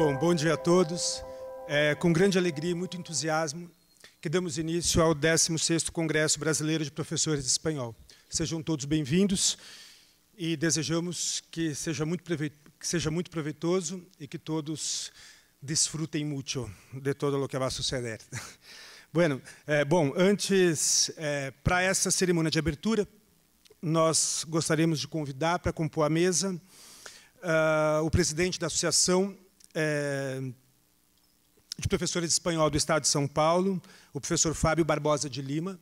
Bom dia a todos. Com grande alegria e muito entusiasmo que damos início ao 16º Congresso Brasileiro de Professores de Espanhol. Sejam todos bem-vindos e desejamos que seja muito proveitoso e que todos desfrutem muito de todo o que vai suceder. Antes, para essa cerimônia de abertura, nós gostaríamos de convidar para compor a mesa o presidente da Associação de Professores de Espanhol do Estado de São Paulo, o professor Fábio Barbosa de Lima.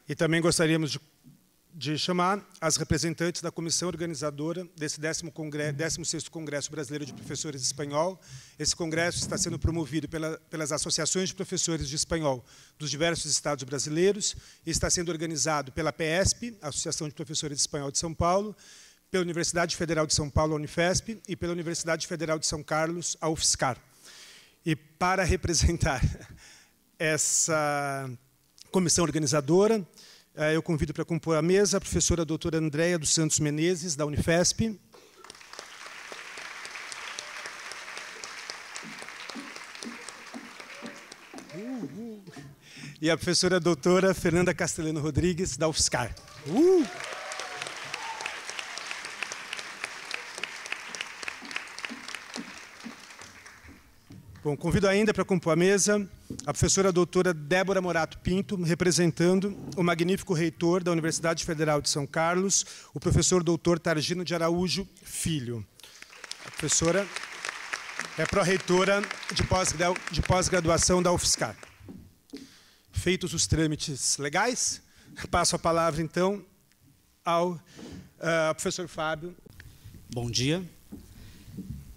E também gostaríamos de chamar as representantes da comissão organizadora desse 16º Congresso Brasileiro de Professores de Espanhol. Esse congresso está sendo promovido pelas associações de professores de espanhol dos diversos estados brasileiros e está sendo organizado pela PESP, Associação de Professores de Espanhol de São Paulo, pela Universidade Federal de São Paulo, a Unifesp, e pela Universidade Federal de São Carlos, a UFSCar. E para representar essa comissão organizadora, eu convido para compor a mesa a professora doutora Andréia dos Santos Menezes, da Unifesp. E a professora doutora Fernanda Castelhano Rodrigues, da UFSCar. Convido ainda para compor a mesa a professora doutora Débora Morato Pinto, representando o magnífico reitor da Universidade Federal de São Carlos, o professor doutor Targino de Araújo Filho. A professora é pró-reitora de pós-graduação da UFSCar. Feitos os trâmites legais, passo a palavra, então, ao professor Fábio. Bom dia.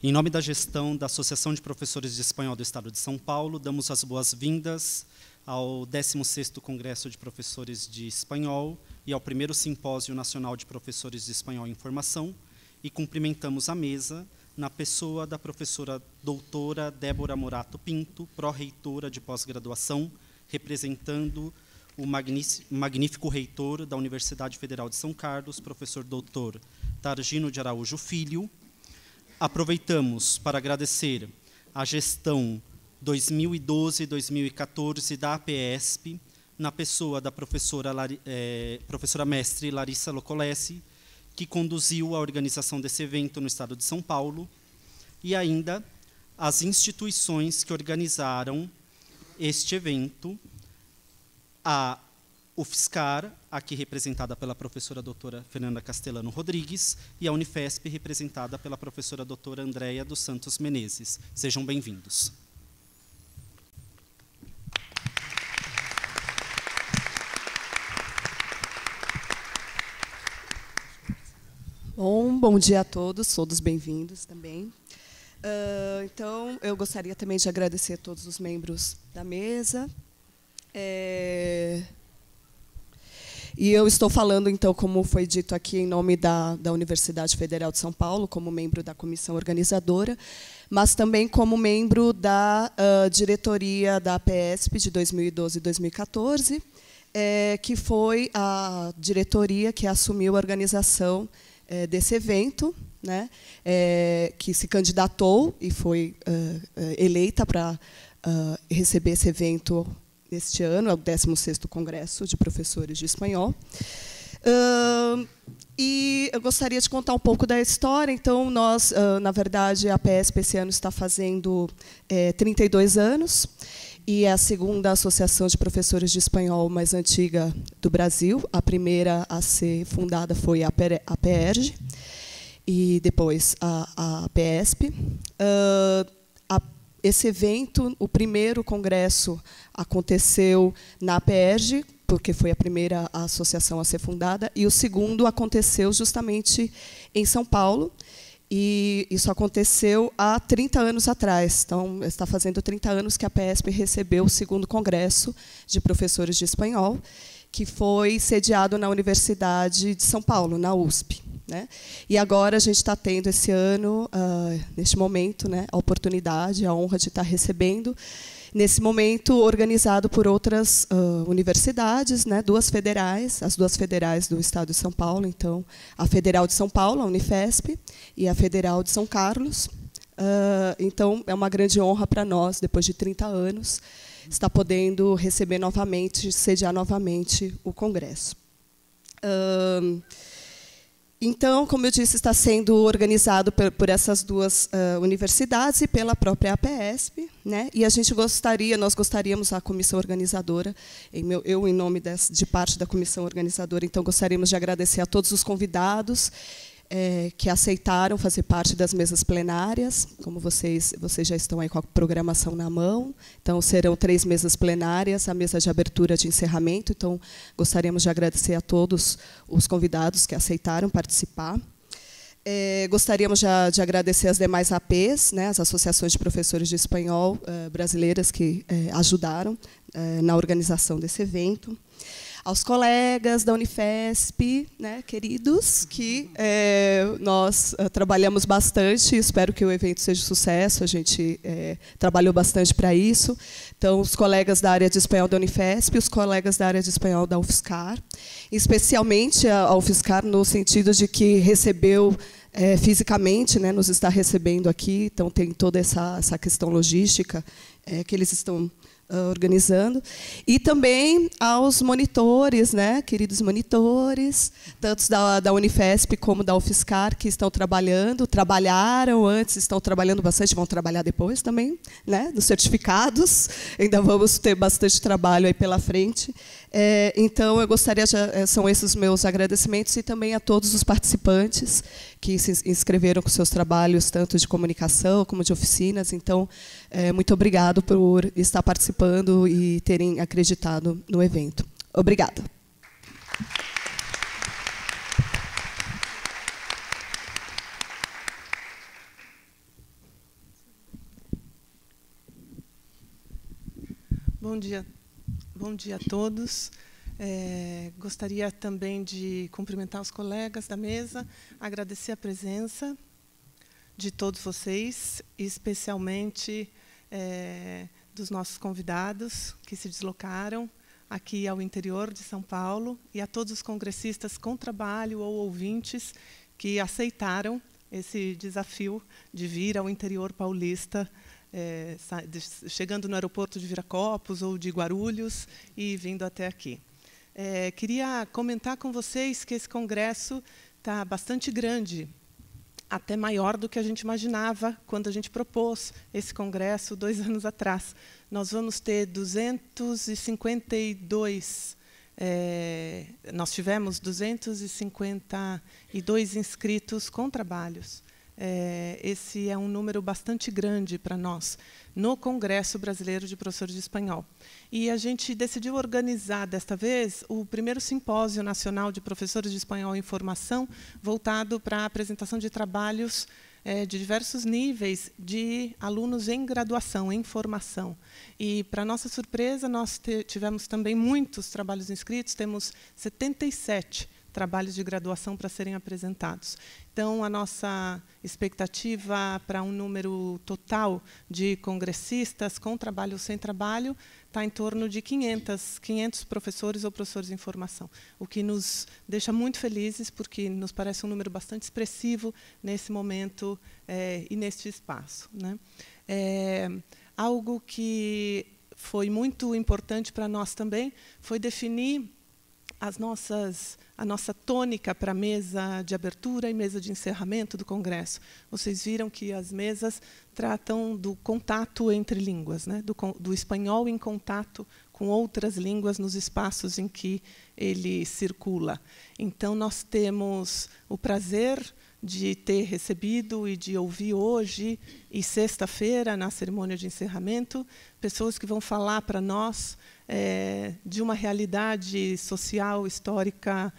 Em nome da gestão da Associação de Professores de Espanhol do Estado de São Paulo, damos as boas-vindas ao 16º Congresso de Professores de Espanhol e ao primeiro Simpósio Nacional de Professores de Espanhol em Formação e cumprimentamos a mesa na pessoa da professora doutora Débora Morato Pinto, pró-reitora de pós-graduação, representando o magnífico reitor da Universidade Federal de São Carlos, professor doutor Targino de Araújo Filho. Aproveitamos para agradecer a gestão 2012-2014 da APESP, na pessoa da professora mestre Larissa Locolesi, que conduziu a organização desse evento no estado de São Paulo, e ainda as instituições que organizaram este evento, a UFSCar, aqui representada pela professora doutora Fernanda Castelhano Rodrigues, e a Unifesp, representada pela professora doutora Andréia dos Santos Menezes. Sejam bem-vindos. Bom dia a todos bem-vindos também. Então, eu gostaria também de agradecer a todos os membros da mesa. E eu estou falando, então, como foi dito aqui, em nome da Universidade Federal de São Paulo, como membro da comissão organizadora, mas também como membro da diretoria da APESP de 2012 e 2014, que foi a diretoria que assumiu a organização desse evento, né, que se candidatou e foi eleita para receber esse evento este ano, é o 16º Congresso de Professores de Espanhol. E eu gostaria de contar um pouco da história. Então, nós, na verdade, a PESP esse ano está fazendo 32 anos, e é a segunda associação de professores de espanhol mais antiga do Brasil. A primeira a ser fundada foi a PERJ, e depois a PESP. Esse evento, o primeiro congresso, aconteceu na PERJ, porque foi a primeira associação a ser fundada, e o segundo aconteceu justamente em São Paulo, e isso aconteceu há 30 anos atrás. Então, está fazendo 30 anos que a PESP recebeu o segundo congresso de professores de espanhol, que foi sediado na Universidade de São Paulo, na USP. Né? E agora a gente está tendo esse ano, neste momento, né, a oportunidade, a honra de estar recebendo nesse momento organizado por outras universidades, né, duas federais, as duas federais do Estado de São Paulo, então, a Federal de São Paulo, a Unifesp, e a Federal de São Carlos. Então, é uma grande honra para nós, depois de 30 anos, estar podendo receber novamente, sediar novamente o Congresso. Então, como eu disse, está sendo organizado por essas duas universidades e pela própria APESP, né? E nós gostaríamos, a comissão organizadora, eu em nome de parte da comissão organizadora, então gostaríamos de agradecer a todos os convidados que aceitaram fazer parte das mesas plenárias. Como vocês já estão aí com a programação na mão, então serão 3 mesas plenárias, a mesa de abertura de encerramento. Então, gostaríamos de agradecer a todos os convidados que aceitaram participar. Gostaríamos de agradecer as demais APs, né, as associações de professores de espanhol brasileiras que ajudaram na organização desse evento. Aos colegas da Unifesp, né, queridos, que nós trabalhamos bastante, espero que o evento seja um sucesso, a gente trabalhou bastante para isso. Então, os colegas da área de espanhol da Unifesp, os colegas da área de espanhol da UFSCar, especialmente a UFSCar no sentido de que recebeu fisicamente, né, nos está recebendo aqui, então tem toda essa questão logística que eles estão organizando, e também aos monitores, né, queridos monitores, tanto da Unifesp como da UFSCar, que estão trabalharam antes, estão trabalhando bastante, vão trabalhar depois também, né, dos certificados, ainda vamos ter bastante trabalho aí pela frente. Então, eu gostaria, são esses os meus agradecimentos, e também a todos os participantes que se inscreveram com seus trabalhos, tanto de comunicação como de oficinas. Então, muito obrigado por estar participando e terem acreditado no evento. Obrigada. Bom dia a todos. Gostaria também de cumprimentar os colegas da mesa, agradecer a presença de todos vocês, especialmente dos nossos convidados que se deslocaram aqui ao interior de São Paulo, e a todos os congressistas com trabalho ou ouvintes que aceitaram esse desafio de vir ao interior paulista, chegando no aeroporto de Viracopos ou de Guarulhos e vindo até aqui. Queria comentar com vocês que esse congresso está bastante grande, até maior do que a gente imaginava quando a gente propôs esse congresso 2 anos atrás. Nós vamos ter 252, nós tivemos 252 inscritos com trabalhos. Esse é um número bastante grande para nós, no Congresso Brasileiro de Professores de Espanhol. E a gente decidiu organizar, desta vez, o primeiro simpósio nacional de professores de espanhol em formação, voltado para a apresentação de trabalhos de diversos níveis de alunos em graduação, em formação. E, para nossa surpresa, nós tivemos também muitos trabalhos inscritos, temos 77 trabalhos de graduação para serem apresentados. Então, a nossa expectativa para um número total de congressistas com trabalho ou sem trabalho está em torno de 500 professores ou professores em formação, o que nos deixa muito felizes, porque nos parece um número bastante expressivo nesse momento e neste espaço, né? Algo que foi muito importante para nós também foi definir a nossa tônica para a mesa de abertura e mesa de encerramento do Congresso. Vocês viram que as mesas tratam do contato entre línguas, né? do espanhol em contato com outras línguas nos espaços em que ele circula. Então, nós temos o prazer de ter recebido e de ouvir hoje e sexta-feira, na cerimônia de encerramento, pessoas que vão falar para nós de uma realidade social, histórica,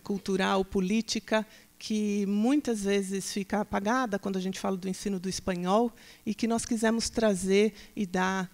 cultural, política, que muitas vezes fica apagada quando a gente fala do ensino do espanhol, e que nós quisemos trazer e dar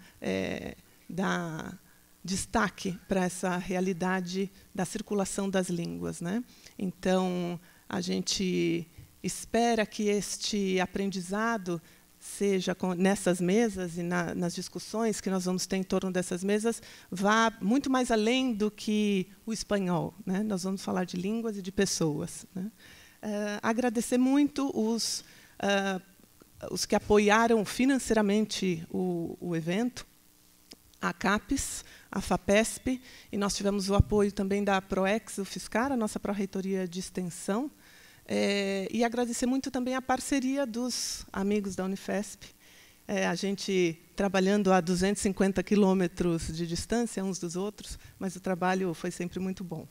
destaque para essa realidade da circulação das línguas, né? Então, a gente espera que este aprendizado seja nessas mesas e nas discussões que nós vamos ter em torno dessas mesas, vá muito mais além do que o espanhol, né? Nós vamos falar de línguas e de pessoas, né? Agradecer muito os que apoiaram financeiramente o evento, a CAPES, a FAPESP, e nós tivemos o apoio também da PROEX, o FISCAR, a nossa Pró-Reitoria de Extensão, e agradecer muito também a parceria dos amigos da Unifesp, a gente trabalhando a 250 quilômetros de distância uns dos outros, mas o trabalho foi sempre muito bom.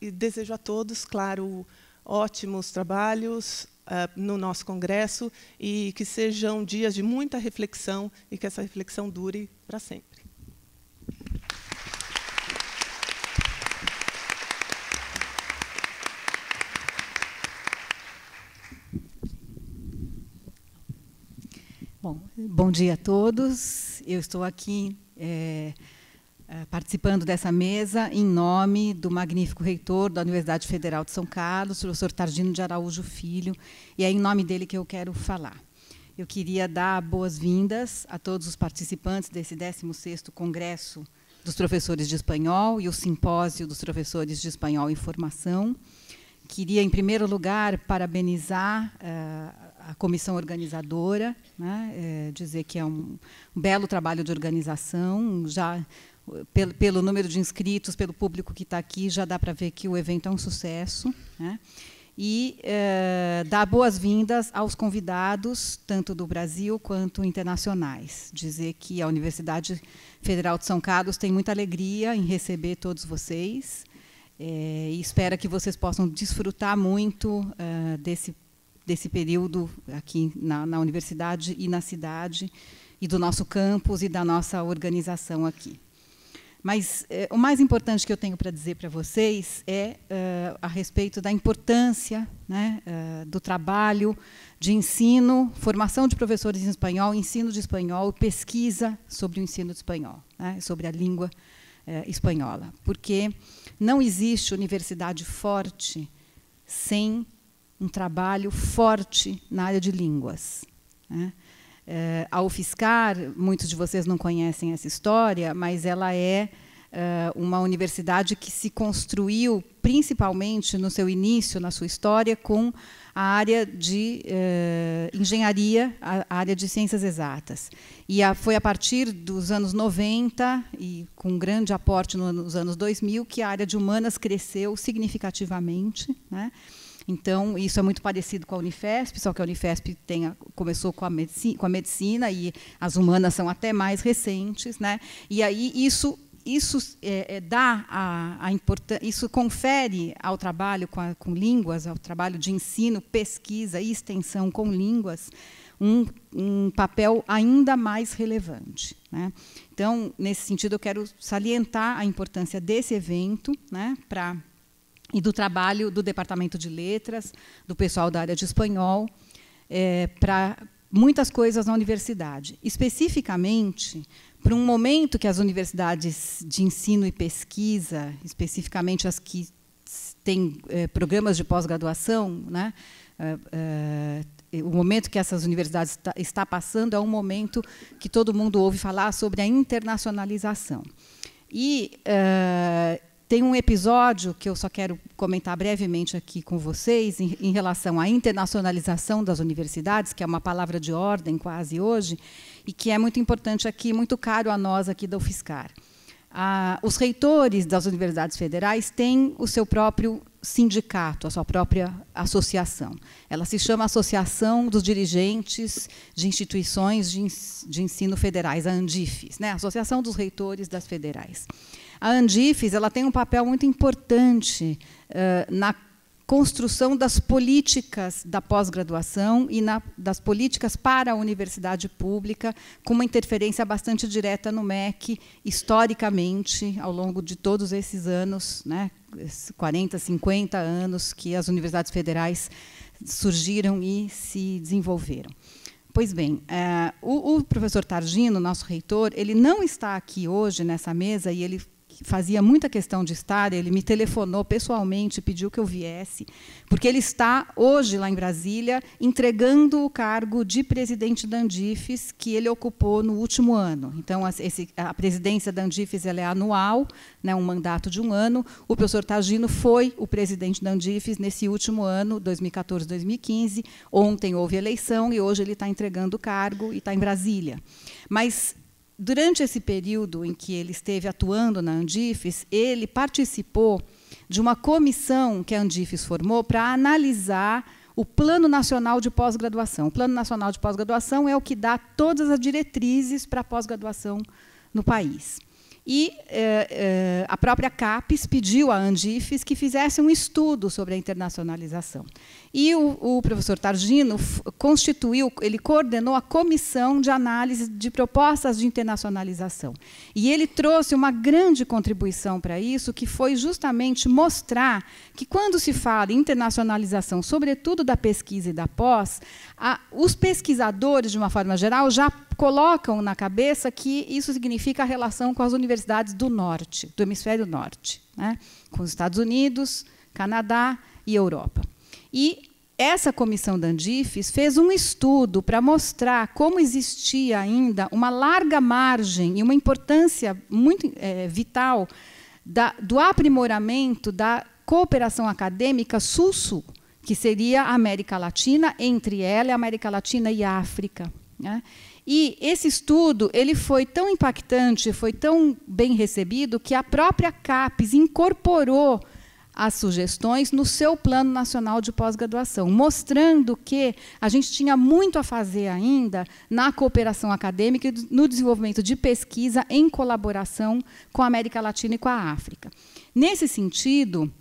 E desejo a todos, claro, ótimos trabalhos no nosso congresso e que sejam dias de muita reflexão e que essa reflexão dure para sempre. Bom dia a todos. Eu estou aqui participando dessa mesa em nome do magnífico reitor da Universidade Federal de São Carlos, o professor Tardino de Araújo Filho, e é em nome dele que eu quero falar. Eu queria dar boas-vindas a todos os participantes desse 16º Congresso dos Professores de Espanhol e o Simpósio dos Professores de Espanhol em Formação. Queria, em primeiro lugar, parabenizar a comissão organizadora, né, dizer que é um belo trabalho de organização, já pelo número de inscritos, pelo público que está aqui, já dá para ver que o evento é um sucesso, né? E dar boas-vindas aos convidados, tanto do Brasil quanto internacionais. Dizer que a Universidade Federal de São Carlos tem muita alegria em receber todos vocês, e espera que vocês possam desfrutar muito desse período aqui na universidade e na cidade, e do nosso campus e da nossa organização aqui. Mas o mais importante que eu tenho para dizer para vocês é a respeito da importância, né, do trabalho de ensino, formação de professores em espanhol, ensino de espanhol, pesquisa sobre o ensino de espanhol, né, sobre a língua espanhola. Porque não existe universidade forte sem um trabalho forte na área de línguas, né? A UFSCar, muitos de vocês não conhecem essa história, mas ela é uma universidade que se construiu, principalmente no seu início, na sua história, com a área de engenharia, a área de ciências exatas. E foi a partir dos anos 90, e com um grande aporte nos anos 2000, que a área de humanas cresceu significativamente, né? Então, isso é muito parecido com a Unifesp, só que a Unifesp começou com a medicina e as humanas são até mais recentes, né? E aí isso isso confere ao trabalho com línguas, ao trabalho de ensino, pesquisa e extensão com línguas, um papel ainda mais relevante, né? Então, nesse sentido, eu quero salientar a importância desse evento, né, e do trabalho do Departamento de Letras, do pessoal da área de espanhol, para muitas coisas na universidade. Especificamente, para um momento que as universidades de ensino e pesquisa, especificamente as que têm programas de pós-graduação, né, o momento que essas universidades está passando é um momento que todo mundo ouve falar sobre a internacionalização. E tem um episódio que eu só quero comentar brevemente aqui com vocês em relação à internacionalização das universidades, que é uma palavra de ordem quase hoje, e que é muito importante aqui, muito caro a nós aqui da UFSCar. Os reitores das universidades federais têm o seu próprio sindicato, a sua própria associação. Ela se chama Associação dos Dirigentes de Instituições de Ensino Federais, a ANDIFES, né? Associação dos Reitores das Federais. A ANDIFES ela tem um papel muito importante na construção das políticas da pós-graduação e das políticas para a universidade pública, com uma interferência bastante direta no MEC, historicamente, ao longo de todos esses anos, né, 40, 50 anos que as universidades federais surgiram e se desenvolveram. Pois bem, o professor Tardino, nosso reitor, ele não está aqui hoje nessa mesa, e ele fazia muita questão de estar, ele me telefonou pessoalmente, pediu que eu viesse, porque ele está hoje lá em Brasília entregando o cargo de presidente da Andifes, que ele ocupou no último ano. Então, a presidência da Andifes ela é anual, né, um mandato de um ano. O professor Targino foi o presidente da Andifes nesse último ano, 2014, 2015. Ontem houve eleição e hoje ele está entregando o cargo e está em Brasília. Mas, durante esse período em que ele esteve atuando na Andifes, ele participou de uma comissão que a Andifes formou para analisar o Plano Nacional de Pós-Graduação. O Plano Nacional de Pós-Graduação é o que dá todas as diretrizes para a pós-graduação no país. E a própria CAPES pediu à Andifes que fizesse um estudo sobre a internacionalização. E o professor Targino ele coordenou a comissão de análise de propostas de internacionalização. E ele trouxe uma grande contribuição para isso, que foi justamente mostrar que, quando se fala em internacionalização, sobretudo da pesquisa e da pós, os pesquisadores, de uma forma geral, já colocam na cabeça que isso significa a relação com as universidades do norte, do hemisfério norte, né, com os Estados Unidos, Canadá e Europa. E essa comissão da Andifes fez um estudo para mostrar como existia ainda uma larga margem e uma importância muito vital do aprimoramento da cooperação acadêmica sul-sul, que seria a América Latina, entre ela, a América Latina e a África, né? E esse estudo ele foi tão impactante, foi tão bem recebido, que a própria CAPES incorporou as sugestões no seu Plano Nacional de Pós-Graduação, mostrando que a gente tinha muito a fazer ainda na cooperação acadêmica e no desenvolvimento de pesquisa em colaboração com a América Latina e com a África. Nesse sentido,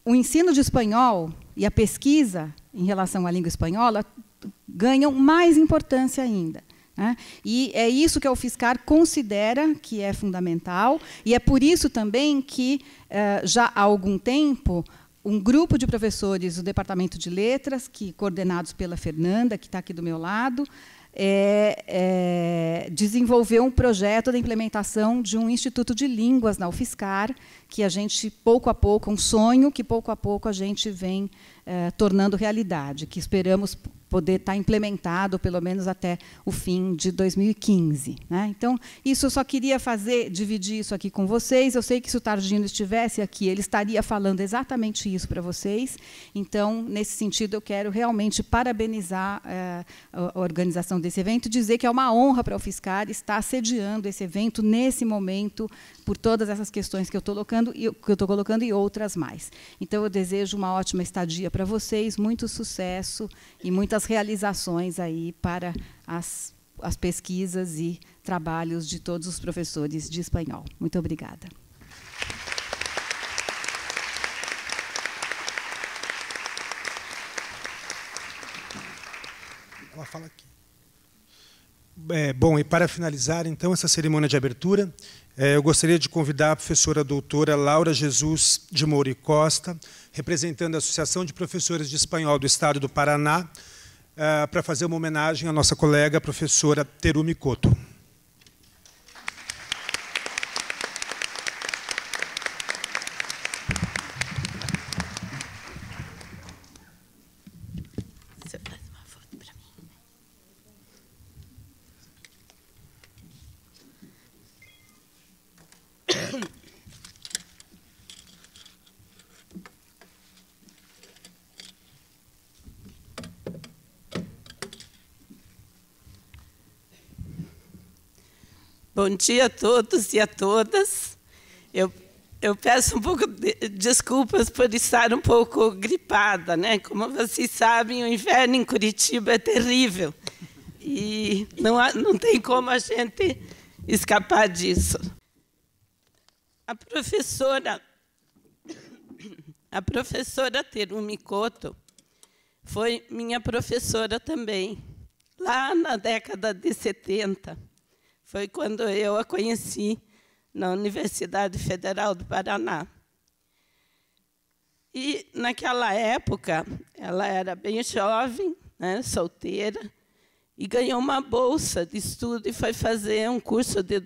o ensino de espanhol e a pesquisa em relação à língua espanhola ganham mais importância ainda, né? E é isso que a UFSCar considera que é fundamental, e é por isso também que, já há algum tempo, um grupo de professores do Departamento de Letras, coordenados pela Fernanda, que está aqui do meu lado, desenvolveu um projeto da implementação de um Instituto de Línguas na UFSCar, que a gente, pouco a pouco, um sonho que, pouco a pouco, a gente vem tornando realidade, que esperamos poder estar implementado, pelo menos até o fim de 2015. Né? Então, isso eu só queria dividir isso aqui com vocês. Eu sei que, se o Targino estivesse aqui, ele estaria falando exatamente isso para vocês. Então, nesse sentido, eu quero realmente parabenizar a organização desse evento e dizer que é uma honra para a UFSCar estar sediando esse evento nesse momento, por todas essas questões que eu estou colocando e outras mais. Então, eu desejo uma ótima estadia para vocês, muito sucesso e muitas realizações aí para as pesquisas e trabalhos de todos os professores de espanhol. Muito obrigada. Ela fala aqui. Bom, e para finalizar, então, essa cerimônia de abertura, eu gostaria de convidar a professora doutora Laura Jesus de Moura e Costa, representando a Associação de Professores de Espanhol do Estado do Paraná, para fazer uma homenagem à nossa colega, a professora Terumi Couto. Bom dia a todos e a todas. Eu peço um pouco de desculpas por estar um pouco gripada, né? Como vocês sabem, o inverno em Curitiba é terrível. E não tem como a gente escapar disso. A professora Terumi Couto foi minha professora também, lá na década de 70. Foi quando eu a conheci na Universidade Federal do Paraná. E, naquela época, ela era bem jovem, né, solteira, e ganhou uma bolsa de estudo e foi fazer um curso de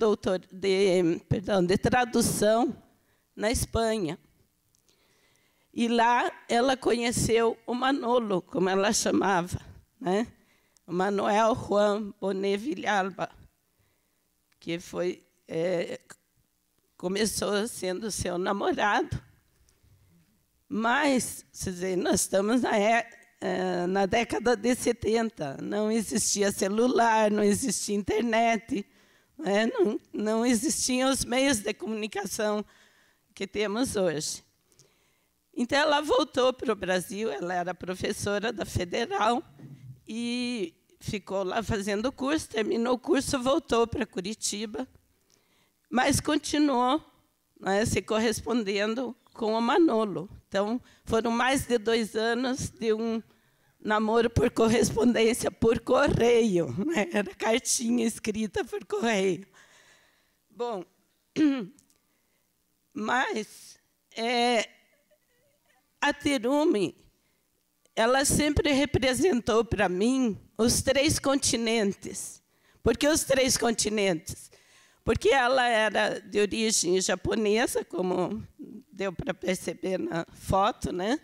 tradução na Espanha. E lá ela conheceu o Manolo, como ela chamava, né? O Manuel Juan Bonet Villalba, que começou sendo seu namorado. Mas, nós estamos na década de 70, não existia celular, não existia internet, né? não existiam os meios de comunicação que temos hoje. Então, ela voltou para o Brasil, ela era professora da Federal e ficou lá fazendo o curso, terminou o curso, voltou para Curitiba, mas continuou, né, se correspondendo com o Manolo. Então, foram mais de 2 anos de um namoro por correspondência, por correio, né? Era cartinha escrita por correio. Bom, mas a Terumi, ela sempre representou para mim os 3 continentes. Por que os 3 continentes? Porque ela era de origem japonesa, como deu para perceber na foto, né?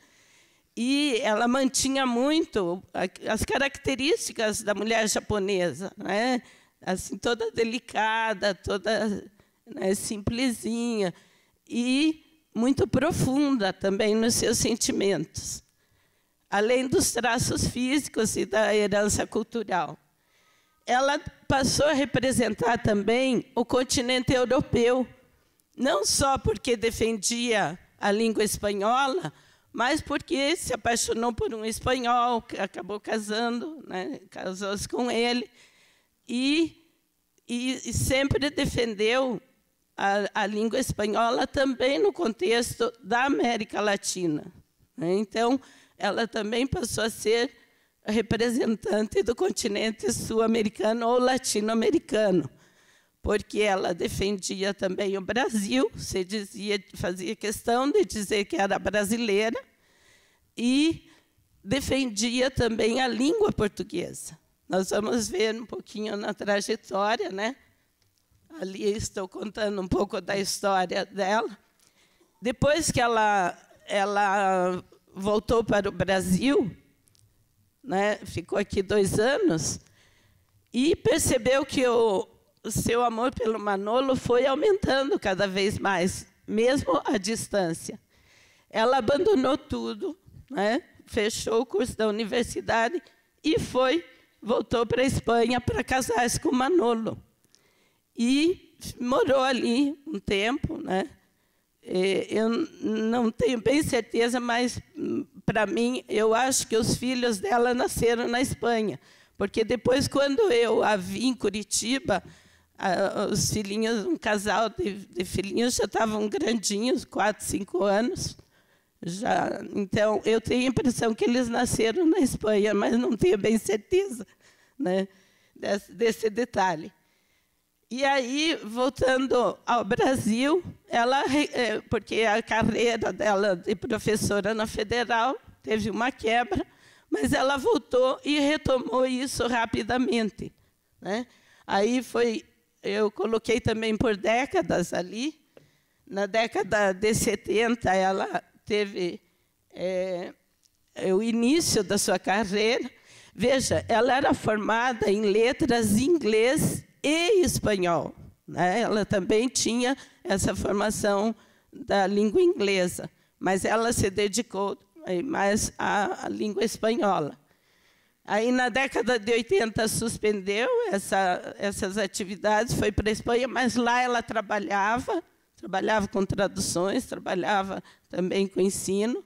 E ela mantinha muito as características da mulher japonesa, né? Assim, toda delicada, toda, né, simplesinha e muito profunda também nos seus sentimentos, além dos traços físicos e da herança cultural. Ela passou a representar também o continente europeu, não só porque defendia a língua espanhola, mas porque se apaixonou por um espanhol, que acabou casando, né, casou-se com ele, e sempre defendeu a língua espanhola também no contexto da América Latina. Então, ela também passou a ser representante do continente sul-americano ou latino-americano, porque ela defendia também o Brasil, fazia questão de dizer que era brasileira, e defendia também a língua portuguesa. Nós vamos ver um pouquinho na trajetória, né? Ali estou contando um pouco da história dela. Depois que ela voltou para o Brasil, né, ficou aqui 2 anos, e percebeu que o seu amor pelo Manolo foi aumentando cada vez mais, mesmo à distância. Ela abandonou tudo, né, fechou o curso da universidade e voltou para a Espanha para casar-se com o Manolo. E morou ali um tempo, né? Eu não tenho bem certeza, mas, para mim, eu acho que os filhos dela nasceram na Espanha, porque depois, quando eu a vi em Curitiba, os filhinhos, um casal de filhinhos já estavam grandinhos, 4, 5 anos. Então, eu tenho a impressão que eles nasceram na Espanha, mas não tenho bem certeza, né, desse detalhe. E aí, voltando ao Brasil, porque a carreira dela de professora na Federal teve uma quebra, mas ela voltou e retomou isso rapidamente, né? Aí eu coloquei também por décadas ali. Na década de 70, ela teve o início da sua carreira. Veja, ela era formada em letras em inglês e espanhol, né? Ela também tinha essa formação da língua inglesa, mas ela se dedicou mais à língua espanhola. Aí, na década de 80, suspendeu essas atividades, foi para a Espanha, mas lá ela trabalhava com traduções, trabalhava também com ensino,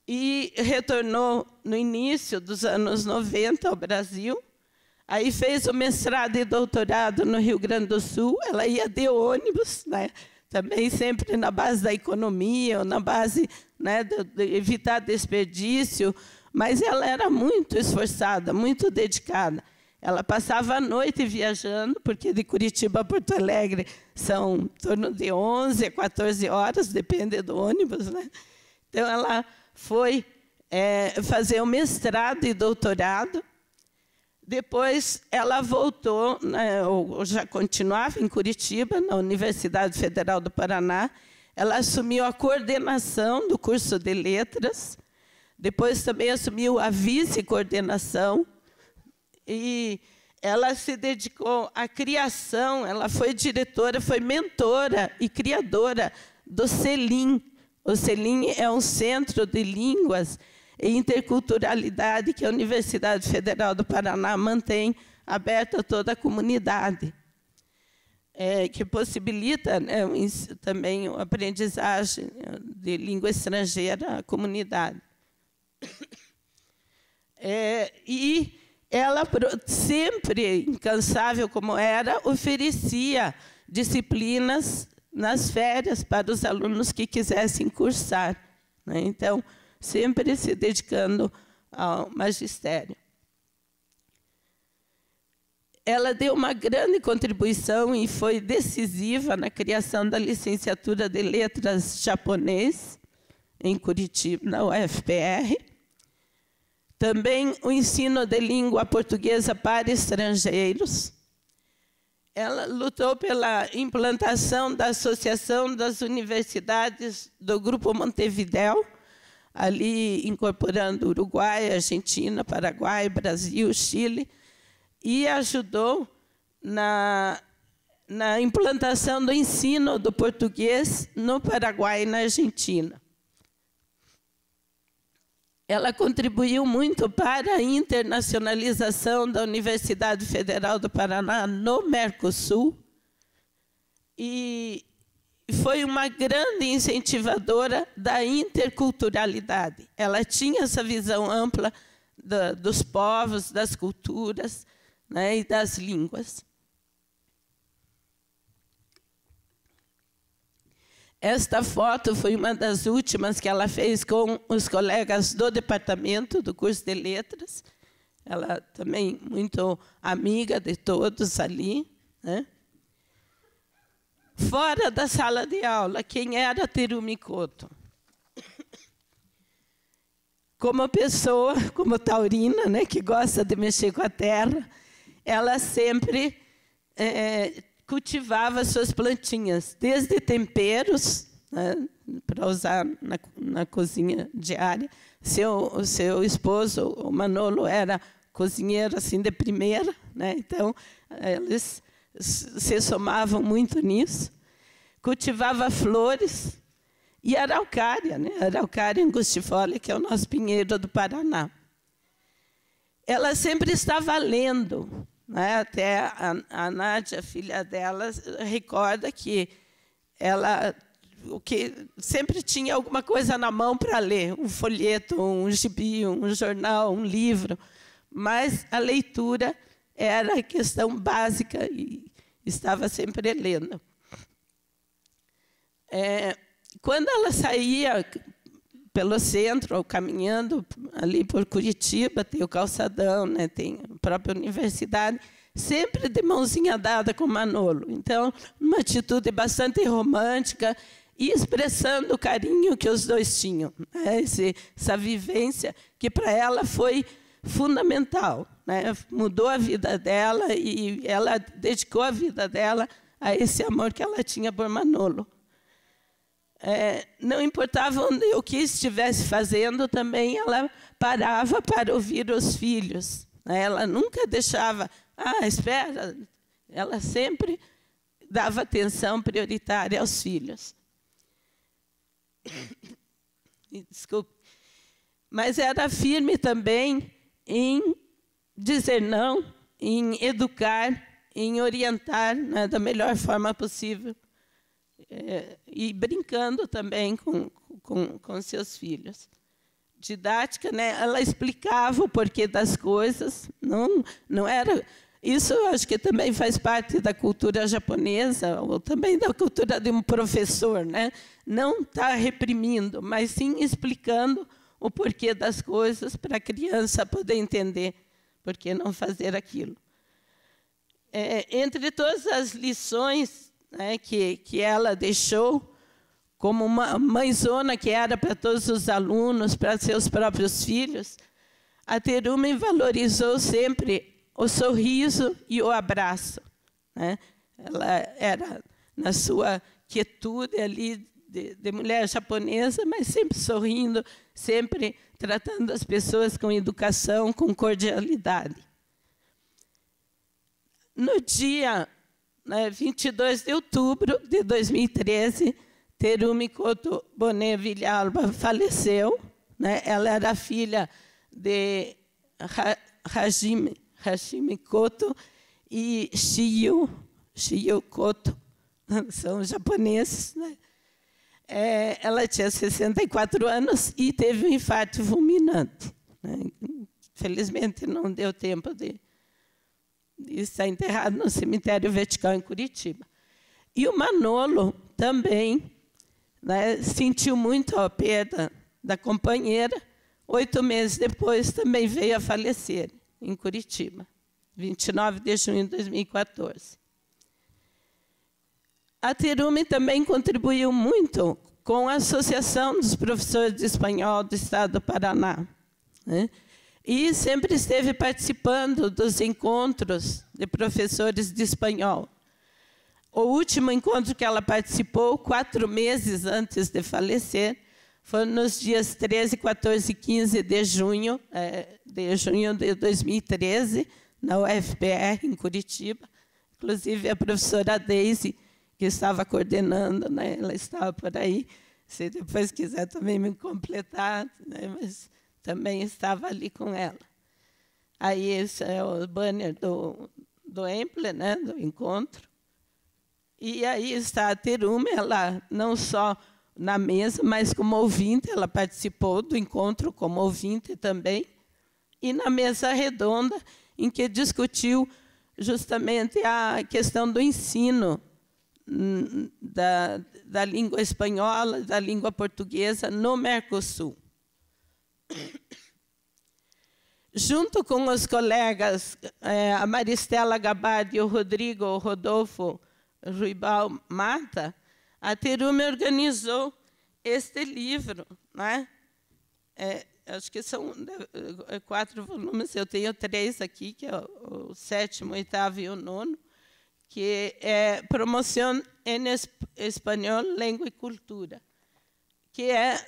e retornou no início dos anos 90 ao Brasil. Aí fez o mestrado e doutorado no Rio Grande do Sul. Ela ia de ônibus, né? Também sempre na base da economia, ou na base, né, de evitar desperdício, mas ela era muito esforçada, muito dedicada. Ela passava a noite viajando, porque de Curitiba a Porto Alegre são em torno de 11 a 14 horas, depende do ônibus, né? Então, ela foi fazer o mestrado e doutorado Depois, ela voltou, né, ou já continuava em Curitiba, na Universidade Federal do Paraná. Ela assumiu a coordenação do curso de letras, depois também assumiu a vice-coordenação, e ela se dedicou à criação, ela foi diretora, foi mentora e criadora do CELIM. O CELIM é um centro de línguas e interculturalidade que a Universidade Federal do Paraná mantém aberto a toda a comunidade, que possibilita, né, também a aprendizagem de língua estrangeira à comunidade. E ela, sempre incansável como era, oferecia disciplinas nas férias para os alunos que quisessem cursar, né? Então, sempre se dedicando ao magistério. Ela deu uma grande contribuição e foi decisiva na criação da licenciatura de letras japonês em Curitiba, na UFPR. Também o ensino de língua portuguesa para estrangeiros. Ela lutou pela implantação da Associação das Universidades do Grupo Montevidéu, ali incorporando Uruguai, Argentina, Paraguai, Brasil, Chile, e ajudou na implantação do ensino do português no Paraguai e na Argentina. Ela contribuiu muito para a internacionalização da Universidade Federal do Paraná no Mercosul e foi uma grande incentivadora da interculturalidade. Ela tinha essa visão ampla dos povos, das culturas, né, e das línguas. Esta foto foi uma das últimas que ela fez com os colegas do departamento do curso de letras. Ela também muito amiga de todos ali, né? Fora da sala de aula, quem era Terumi Koto? Como pessoa, como taurina, né, que gosta de mexer com a terra, ela sempre cultivava suas plantinhas, desde temperos, né, para usar na cozinha diária. Seu esposo, o Manolo, era cozinheiro assim de primeira, né, então eles se somavam muito nisso. Cultivava flores e araucária, né, araucária angustifolia, que é o nosso pinheiro do Paraná. Ela sempre estava lendo. Até a Nádia, filha dela, recorda que ela sempre tinha alguma coisa na mão para ler, um folheto, um gibi, um jornal, um livro, mas a leitura era a questão básica e estava sempre lendo. Quando ela saía pelo centro, ou caminhando ali por Curitiba, tem o calçadão, né, tem a própria universidade, sempre de mãozinha dada com Manolo. Então, uma atitude bastante romântica e expressando o carinho que os dois tinham, né, essa vivência que para ela foi fundamental, né, mudou a vida dela e ela dedicou a vida dela a esse amor que ela tinha por Manolo. Não importava o que estivesse fazendo, também ela parava para ouvir os filhos. Ela nunca deixava, espera, ela sempre dava atenção prioritária aos filhos. Desculpe. Mas era firme também em dizer não, em educar, em orientar, né, da melhor forma possível. E brincando também com seus filhos. Didática, né? Ela explicava o porquê das coisas. Não era. Isso eu acho que também faz parte da cultura japonesa, ou também da cultura de um professor, né? Não está reprimindo, mas sim explicando o porquê das coisas para a criança poder entender por que não fazer aquilo. Entre todas as lições, né, que ela deixou, como uma mãezona que era para todos os alunos, para seus próprios filhos, a Terumi valorizou sempre o sorriso e o abraço, né? Ela era, na sua quietude ali, de mulher japonesa, mas sempre sorrindo, sempre tratando as pessoas com educação, com cordialidade. No dia 22 de outubro de 2013, Terumi Koto Bonet Villalba faleceu, né? Ela era filha de Hajime Koto e Shiyu Koto, são japoneses, né? Ela tinha 64 anos e teve um infarto fulminante, né? Felizmente, não deu tempo de estar enterrado no cemitério vertical em Curitiba. E o Manolo também, né, sentiu muito a perda da companheira. 8 meses depois, também veio a falecer em Curitiba, 29 de junho de 2014. A Terumi também contribuiu muito com a Associação dos Professores de Espanhol do Estado do Paraná, né? E sempre esteve participando dos encontros de professores de espanhol. O último encontro que ela participou, 4 meses antes de falecer, foi nos dias 13, 14 e 15 de junho de 2013, na UFPR, em Curitiba. Inclusive, a professora Deise, que estava coordenando, né? Ela estava por aí. Se depois quiser também me completar, né? Mas também estava ali com ela. Aí esse é o banner do Emple, né? Do encontro. E aí está a Terumi, ela não só na mesa, mas como ouvinte, ela participou do encontro como ouvinte também, e na mesa redonda, em que discutiu justamente a questão do ensino da língua espanhola, da língua portuguesa no Mercosul. Junto com os colegas, a Maristela Gabardi e o Rodolfo Ruibal Mata, a Terumi organizou este livro, né? Acho que são 4 volumes, eu tenho 3 aqui, que é o 7º, 8º e o 9º, que é Promoção em Espanhol, Língua e Cultura, que é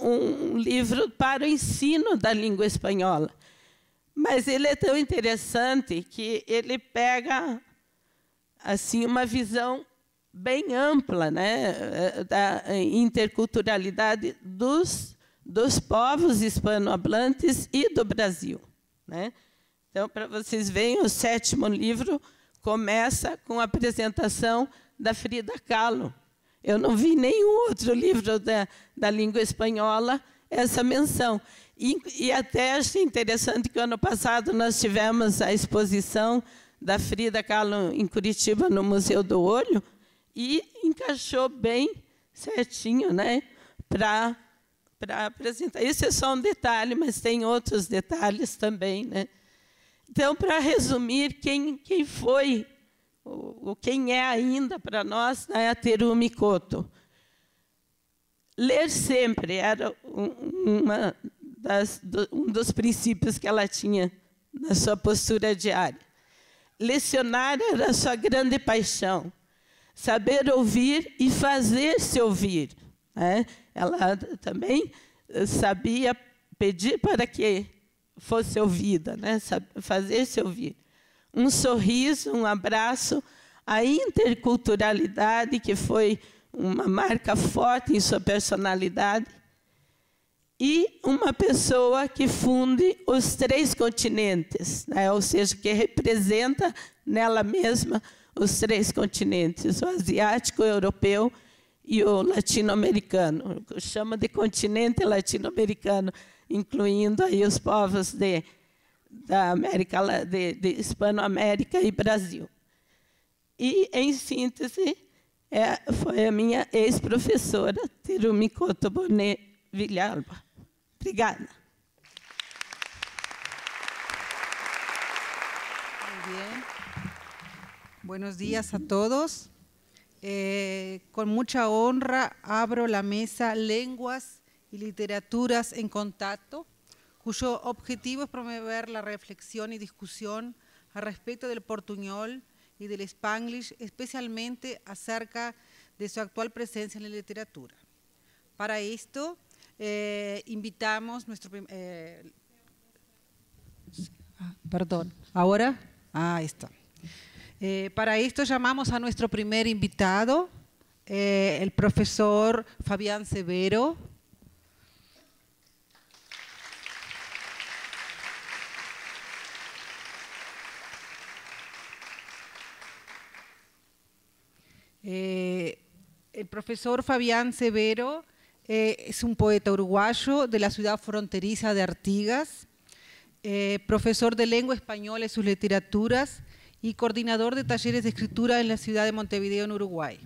um livro para o ensino da língua espanhola. Mas ele é tão interessante que ele pega assim, uma visão bem ampla, né, da interculturalidade dos povos hispanohablantes e do Brasil, né? Então, para vocês verem, o 7º livro começa com a apresentação da Frida Kahlo. Eu não vi nenhum outro livro da língua espanhola essa menção. E até achei interessante que, ano passado, nós tivemos a exposição da Frida Kahlo em Curitiba, no Museu do Olho, e encaixou bem certinho, né, para apresentar. Isso é só um detalhe, mas tem outros detalhes também, né? Então, para resumir, quem foi, ou quem é ainda para nós, né, a Terumi Koto. Ler sempre era um dos princípios que ela tinha na sua postura diária. Lecionar era a sua grande paixão. Saber ouvir e fazer-se ouvir, né? Ela também sabia pedir para que fosse ouvida, né? Fazer-se ouvir. Um sorriso, um abraço, a interculturalidade, que foi uma marca forte em sua personalidade, e uma pessoa que funde os 3 continentes, né? Ou seja, que representa nela mesma os 3 continentes, o asiático, o europeu e o latino-americano. Chama de continente latino-americano, incluindo aí os povos da América, de Hispanoamérica e Brasil. E, em síntese, foi a minha ex-professora, Terumi Koto Bonet Villalba. Obrigada. Muy bien. Buenos días a todos. Con mucha honra abro la mesa Lenguas y Literaturas en Contacto, cuyo objetivo es promover la reflexión y discusión al respecto del portuñol y del spanglish, especialmente acerca de su actual presencia en la literatura. Para esto, invitamos nuestro... perdón, ¿ahora? Ahí está. Para esto llamamos a nuestro primer invitado, el profesor Fabián Severo. El profesor Fabián Severo es un poeta uruguayo de la ciudad fronteriza de Artigas, profesor de lengua española y sus literaturas y coordinador de talleres de escritura en la ciudad de Montevideo, en Uruguay.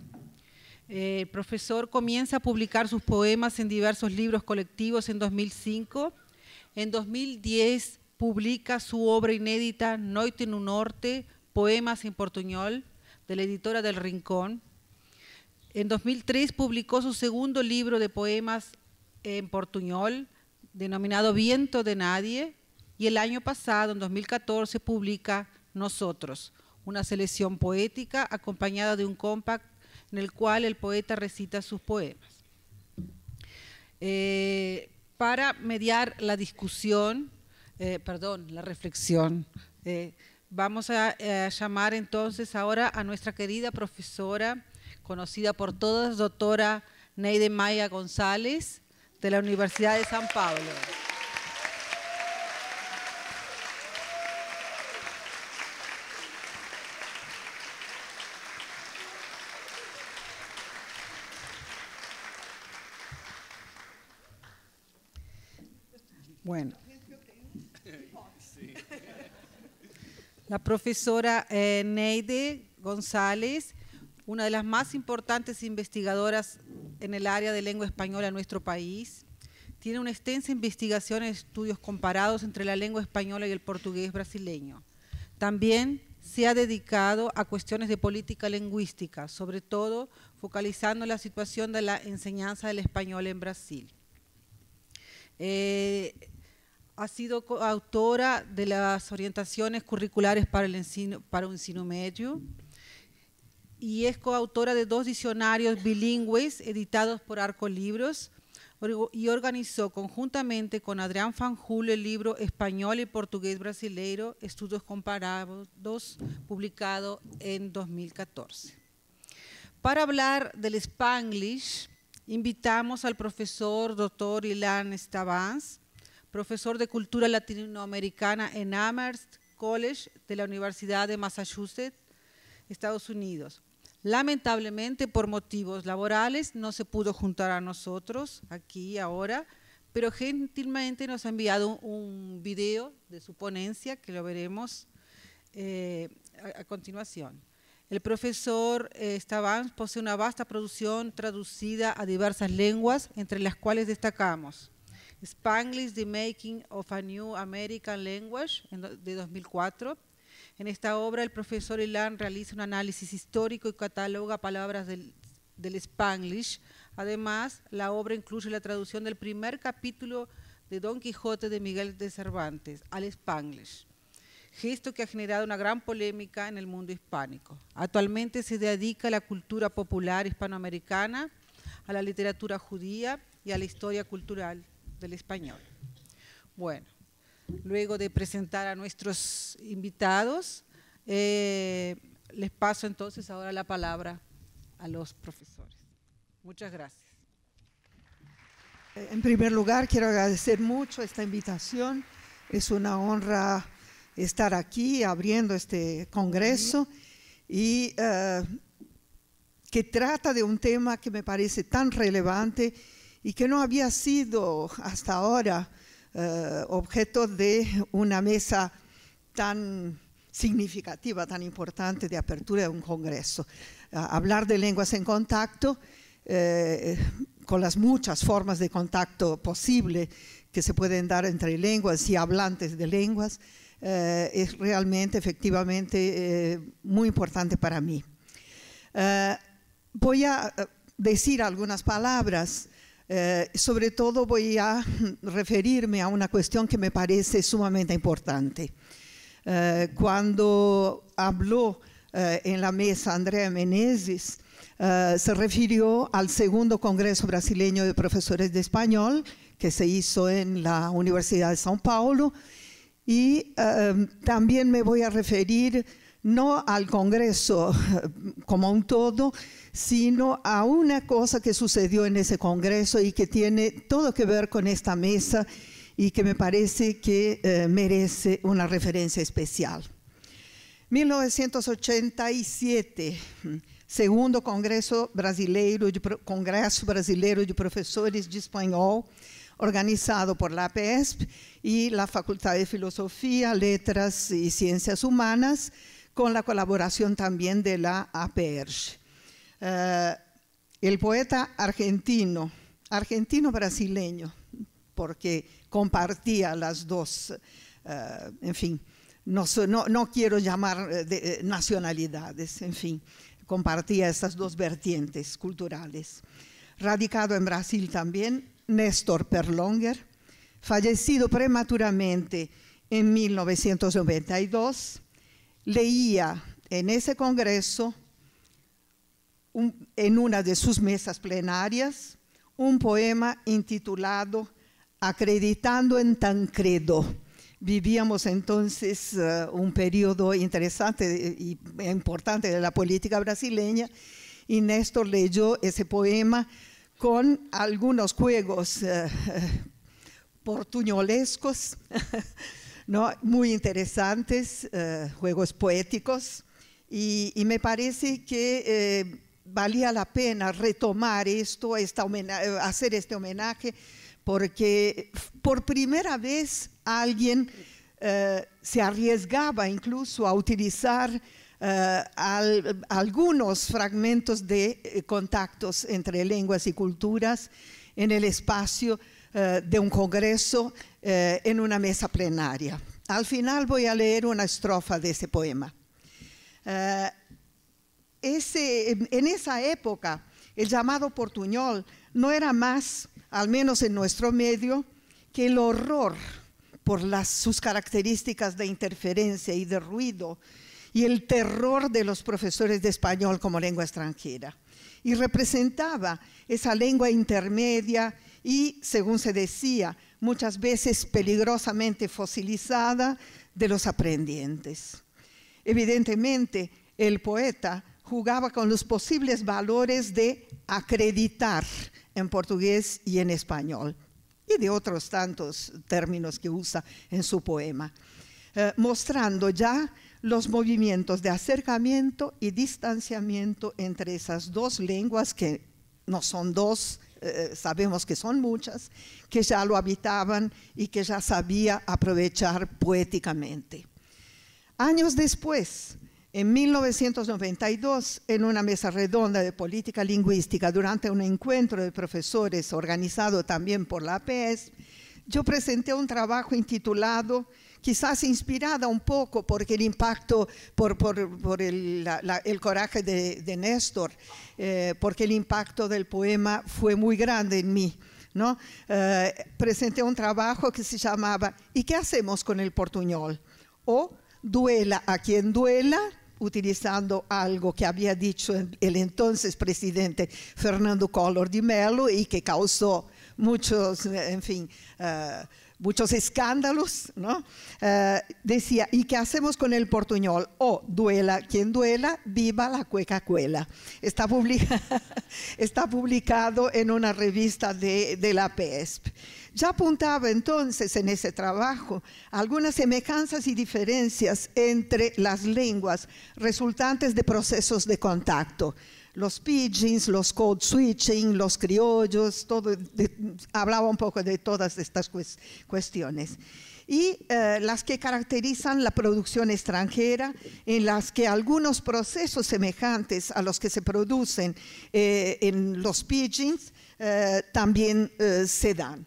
El profesor comienza a publicar sus poemas en diversos libros colectivos en 2005. En 2010 publica su obra inédita Noite no Norte, poemas en portuñol, de la editora del Rincón. En 2003 publicó su segundo libro de poemas en portuñol, denominado Viento de Nadie, y el año pasado, en 2014, publica Nosotros, una selección poética acompañada de un compact en el cual el poeta recita sus poemas. Para mediar la discusión, la reflexión, vamos a llamar entonces ahora a nuestra querida profesora, conocida por todos, doctora Neide Maya González, de la Universidad de San Pablo. Bueno, la profesora Neide González, una de las más importantes investigadoras en el área de lengua española en nuestro país, tiene una extensa investigación en estudios comparados entre la lengua española y el portugués brasileño. También se ha dedicado a cuestiones de política lingüística, sobre todo focalizando la situación de la enseñanza del español en Brasil. Ha sido coautora de las orientaciones curriculares para un ensino medio y es coautora de 2 diccionarios bilingües editados por Arco Libros y organizó conjuntamente con Adrián Fanjul el libro Español y Portugués Brasileiro, Estudios Comparados, publicado en 2014. Para hablar del Spanglish, invitamos al profesor Dr. Ilan Stavans, profesor de Cultura Latinoamericana en Amherst College de la Universidad de Massachusetts, Estados Unidos. Lamentablemente, por motivos laborales, no se pudo juntar a nosotros aquí ahora, pero gentilmente nos ha enviado un video de su ponencia, que lo veremos a continuación. El profesor Stavans posee una vasta producción traducida a diversas lenguas, entre las cuales destacamos Spanglish, The Making of a New American Language, de 2004. En esta obra el profesor Ilan realiza un análisis histórico y cataloga palabras del Spanglish. Además, la obra incluye la traducción del primer capítulo de Don Quijote de Miguel de Cervantes al Spanglish, gesto que ha generado una gran polémica en el mundo hispánico. Actualmente se dedica a la cultura popular hispanoamericana, a la literatura judía y a la historia cultural del español. Bueno, luego de presentar a nuestros invitados, les paso entonces ahora la palabra a los profesores. Muchas gracias. En primer lugar, quiero agradecer mucho esta invitación. Es una honra estar aquí abriendo este congreso y que trata de un tema que me parece tan relevante y que no había sido hasta ahora objeto de una mesa tan significativa, tan importante de apertura de un congreso. Hablar de lenguas en contacto, con las muchas formas de contacto posible que se pueden dar entre lenguas y hablantes de lenguas, es realmente, efectivamente, muy importante para mí. Voy a decir algunas palabras. Sobre todo voy a referirme a una cuestión que me parece sumamente importante. Cuando habló en la mesa Andrea Menezes, se refirió al segundo Congreso Brasileño de Profesores de Español, que se hizo en la Universidad de São Paulo, y también me voy a referir no al Congreso como un todo, sino a una cosa que sucedió en ese Congreso y que tiene todo que ver con esta mesa y que me parece que merece una referencia especial. 1987, segundo Congresso Brasileiro de Professores de Espanhol, organizado por la APESP y la Facultad de Filosofía, Letras y Ciencias Humanas, con la colaboración también de la APERJ. El poeta argentino-brasileño, porque compartía las dos, en fin, no quiero llamar de nacionalidades, en fin, compartía estas dos vertientes culturales. Radicado en Brasil también, Néstor Perlonger, fallecido prematuramente en 1992, leía en ese congreso, en una de sus mesas plenarias, un poema intitulado Acreditando en Tancredo. Vivíamos entonces un periodo interesante y importante de la política brasileña, y Néstor leyó ese poema con algunos juegos portuñolescos, ¿no? Muy interesantes, juegos poéticos, y me parece que valía la pena retomar esto, hacer este homenaje, porque por primera vez alguien se arriesgaba incluso a utilizar algunos fragmentos de contactos entre lenguas y culturas en el espacio de un congreso en una mesa plenaria. Al final voy a leer una estrofa de ese poema. En esa época, el llamado portuñol no era más, al menos en nuestro medio, que el horror por sus características de interferencia y de ruido, y el terror de los profesores de español como lengua extranjera. Y representaba esa lengua intermedia y, según se decía, muchas veces peligrosamente fosilizada de los aprendientes. Evidentemente, el poeta jugaba con los posibles valores de acreditar en portugués y en español, y de otros tantos términos que usa en su poema, mostrando ya los movimientos de acercamiento y distanciamiento entre esas dos lenguas, que no son dos, sabemos que son muchas, que ya lo habitaban y que ya sabía aprovechar poéticamente. Años después, en 1992, en una mesa redonda de política lingüística durante un encuentro de profesores organizado también por la APES, yo presenté un trabajo intitulado, quizás inspirada un poco porque el impacto, por el coraje de Néstor, porque el impacto del poema fue muy grande en mí, ¿no? Presenté un trabajo que se llamaba ¿Y qué hacemos con el portuñol? O duela a quien duela, utilizando algo que había dicho el entonces presidente Fernando Collor de Mello y que causó muchos, en fin, muchos escándalos, ¿no? Decía, ¿y qué hacemos con el portuñol? O duela quien duela, viva la cueca cuela. Está publicado en una revista de la PESP. Ya apuntaba entonces en ese trabajo algunas semejanzas y diferencias entre las lenguas resultantes de procesos de contacto. Los pidgins, los code switching, los criollos, hablaba un poco de todas estas cuestiones. Y las que caracterizan la producción extranjera, en las que algunos procesos semejantes a los que se producen en los pidgins también se dan.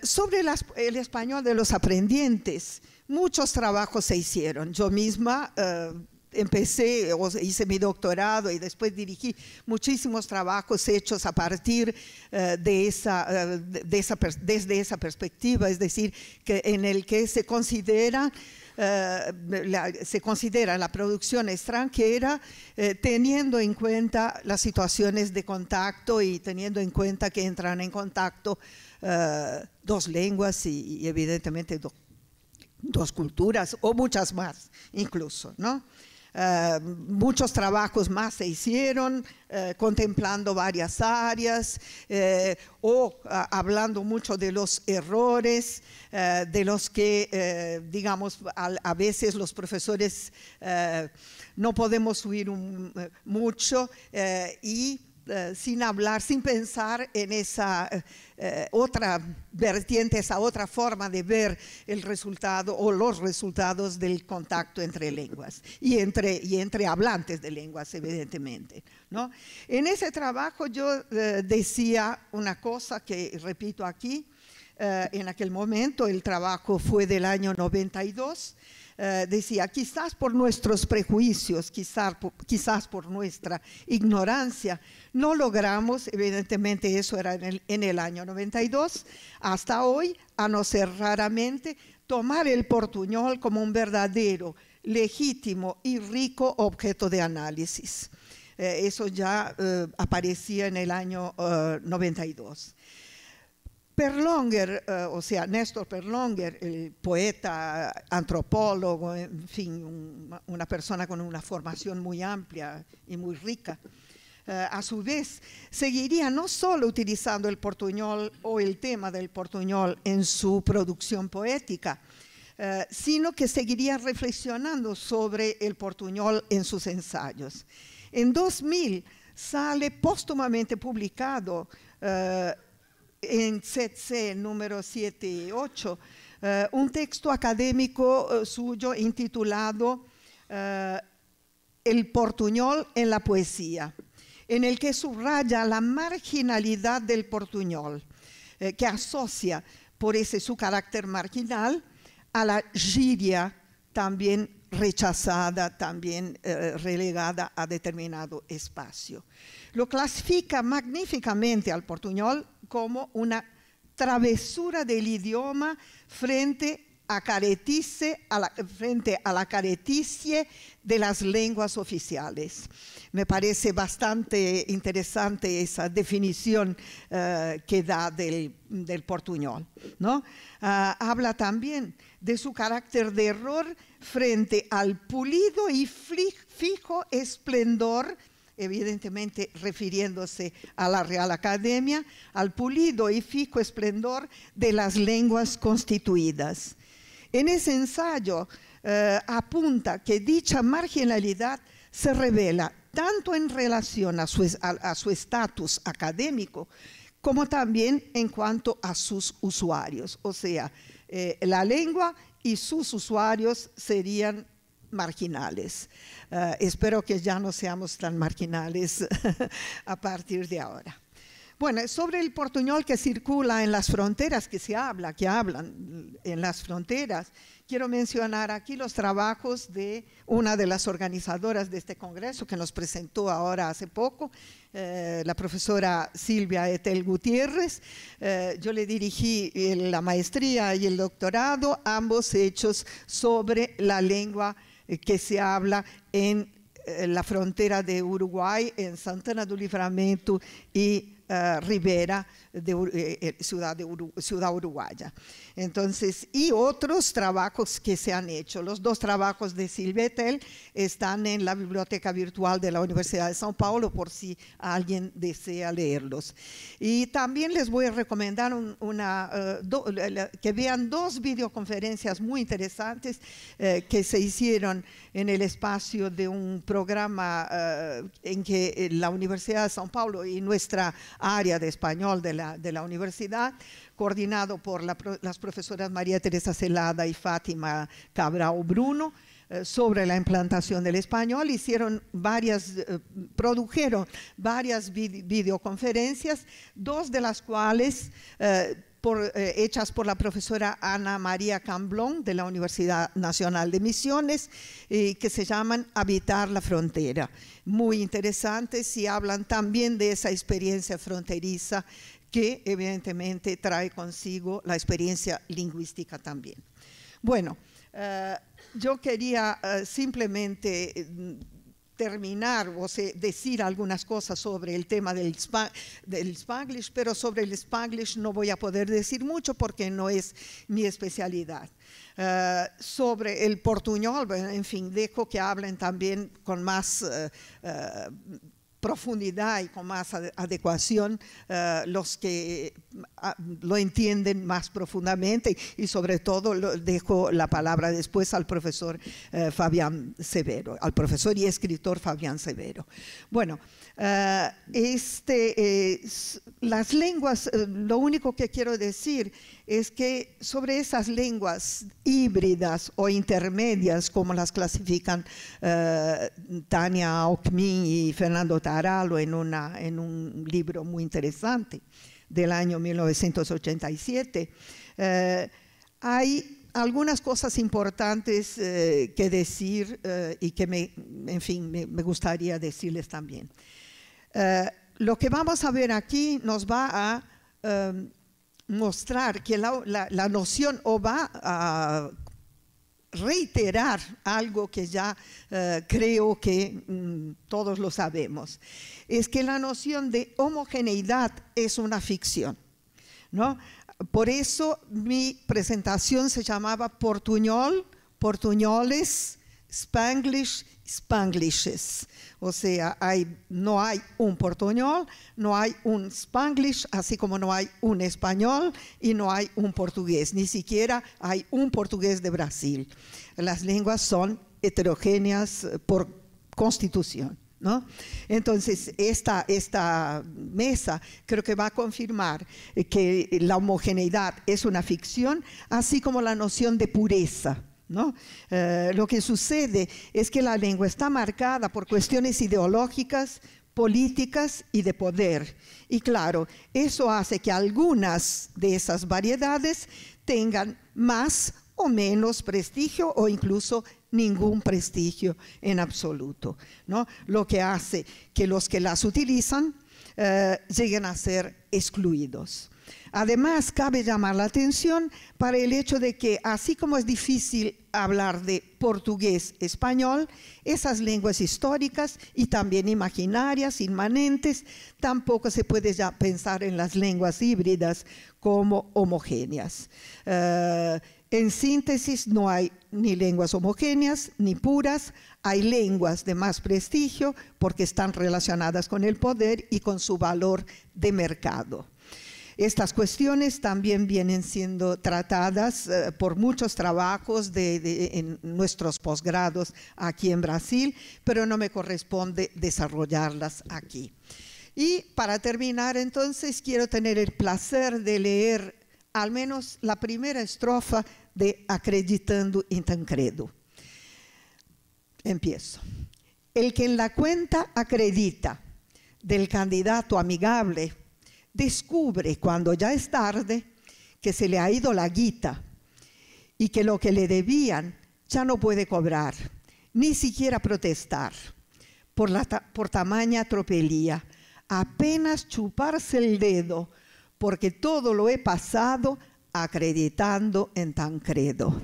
Sobre el español de los aprendientes, muchos trabajos se hicieron. Yo misma empecé, hice mi doctorado y después dirigí muchísimos trabajos hechos a partir desde esa perspectiva, es decir, que en el que se considera la producción extranjera teniendo en cuenta las situaciones de contacto y teniendo en cuenta que entran en contacto dos lenguas y evidentemente dos culturas o muchas más incluso, ¿no? Muchos trabajos más se hicieron contemplando varias áreas hablando mucho de los errores de los que, digamos, a veces los profesores no podemos huir mucho sin pensar en esa otra vertiente, esa otra forma de ver el resultado o los resultados del contacto entre lenguas y entre hablantes de lenguas, evidentemente, ¿no? En ese trabajo yo decía una cosa que repito aquí. En aquel momento el trabajo fue del año 92. Decía, quizás por nuestros prejuicios, quizás por nuestra ignorancia, no logramos, evidentemente eso era en el año 92, hasta hoy, a no ser raramente, tomar el portuñol como un verdadero, legítimo y rico objeto de análisis. Eso ya aparecía en el año 92. Perlonger, o sea, Néstor Perlonger, el poeta, antropólogo, en fin, una persona con una formación muy amplia y muy rica, a su vez, seguiría no solo utilizando el portuñol o el tema del portuñol en su producción poética, sino que seguiría reflexionando sobre el portuñol en sus ensayos. En 2000 sale póstumamente publicado en CETC número 7 y 8, un texto académico suyo intitulado El portuñol en la poesía, en el que subraya la marginalidad del portuñol, que asocia por ese su carácter marginal a la giria también rechazada, también relegada a determinado espacio. Lo clasifica magníficamente al portuñol como una travesura del idioma frente a la careticie de las lenguas oficiales. Me parece bastante interesante esa definición que da del portuñol, ¿no? Habla también de su carácter de error frente al pulido y fijo esplendor, evidentemente refiriéndose a la Real Academia, al pulido y fijo esplendor de las lenguas constituidas. En ese ensayo apunta que dicha marginalidad se revela tanto en relación a su estatus académico como también en cuanto a sus usuarios. O sea, la lengua y sus usuarios serían marginales. Espero que ya no seamos tan marginales a partir de ahora. Bueno, sobre el portuñol que circula en las fronteras, que hablan en las fronteras, quiero mencionar aquí los trabajos de una de las organizadoras de este congreso que nos presentó ahora hace poco, la profesora Silvia Etel Gutiérrez. Yo le dirigí la maestría y el doctorado, ambos hechos sobre la lengua que se habla en la frontera de Uruguay, en Santana do Livramento y Rivera, ciudad uruguaya. Entonces, y otros trabajos que se han hecho. Los dos trabajos de Silvia Etel están en la biblioteca virtual de la Universidad de São Paulo, por si alguien desea leerlos. Y también les voy a recomendar que vean dos videoconferencias muy interesantes que se hicieron en el espacio de un programa en que la Universidad de São Paulo y nuestra área de español de la universidad, coordinado por las profesoras María Teresa Celada y Fátima Cabral Bruno, sobre la implantación del español. Produjeron varias videoconferencias, dos de las cuales hechas por la profesora Ana María Camblón de la Universidad Nacional de Misiones, que se llaman Habitar la Frontera. Muy interesantes y hablan también de esa experiencia fronteriza que evidentemente trae consigo la experiencia lingüística también. Bueno, yo quería simplemente terminar o decir algunas cosas sobre el tema del Spanglish, pero sobre el Spanglish no voy a poder decir mucho porque no es mi especialidad. Sobre el portuñol, en fin, dejo que hablen también con más profundidad y con más adecuación los que lo entienden más profundamente, y sobre todo dejo la palabra después al profesor Fabián Severo, al profesor y escritor Fabián Severo. Bueno, las lenguas, lo único que quiero decir es que sobre esas lenguas híbridas o intermedias, como las clasifican Tania Ocmin y Fernando Taralo en un libro muy interesante del año 1987, hay algunas cosas importantes que decir y que me gustaría decirles también. Lo que vamos a ver aquí nos va a mostrar que la noción, o va a reiterar algo que ya creo que todos lo sabemos, es que la noción de homogeneidad es una ficción, ¿no? Por eso mi presentación se llamaba Portuñol, Portuñoles, Spanglish, Spanglishes. O sea, no hay un portuñol, no hay un Spanglish, así como no hay un español y no hay un portugués, ni siquiera hay un portugués de Brasil. Las lenguas son heterogéneas por constitución, ¿no? Entonces, esta mesa creo que va a confirmar que la homogeneidad es una ficción, así como la noción de pureza, ¿no? Lo que sucede es que la lengua está marcada por cuestiones ideológicas, políticas y de poder. Y claro, eso hace que algunas de esas variedades tengan más o menos prestigio o incluso ningún prestigio en absoluto, ¿no? Lo que hace que los que las utilizan lleguen a ser excluidos. Además, cabe llamar la atención para el hecho de que, así como es difícil hablar de portugués-español, esas lenguas históricas y también imaginarias, inmanentes, tampoco se puede ya pensar en las lenguas híbridas como homogéneas. En síntesis, no hay ni lenguas homogéneas ni puras, hay lenguas de más prestigio porque están relacionadas con el poder y con su valor de mercado. Estas cuestiones también vienen siendo tratadas por muchos trabajos en nuestros posgrados aquí en Brasil, pero no me corresponde desarrollarlas aquí. Y para terminar, entonces, quiero tener el placer de leer al menos la primera estrofa de Acreditando em Tancredo. Empiezo. El que en la cuenta acredita del candidato amigable descubre cuando ya es tarde que se le ha ido la guita y que lo que le debían ya no puede cobrar, ni siquiera protestar por tamaña tropelía, apenas chuparse el dedo, porque todo lo he pasado acreditando en Tancredo.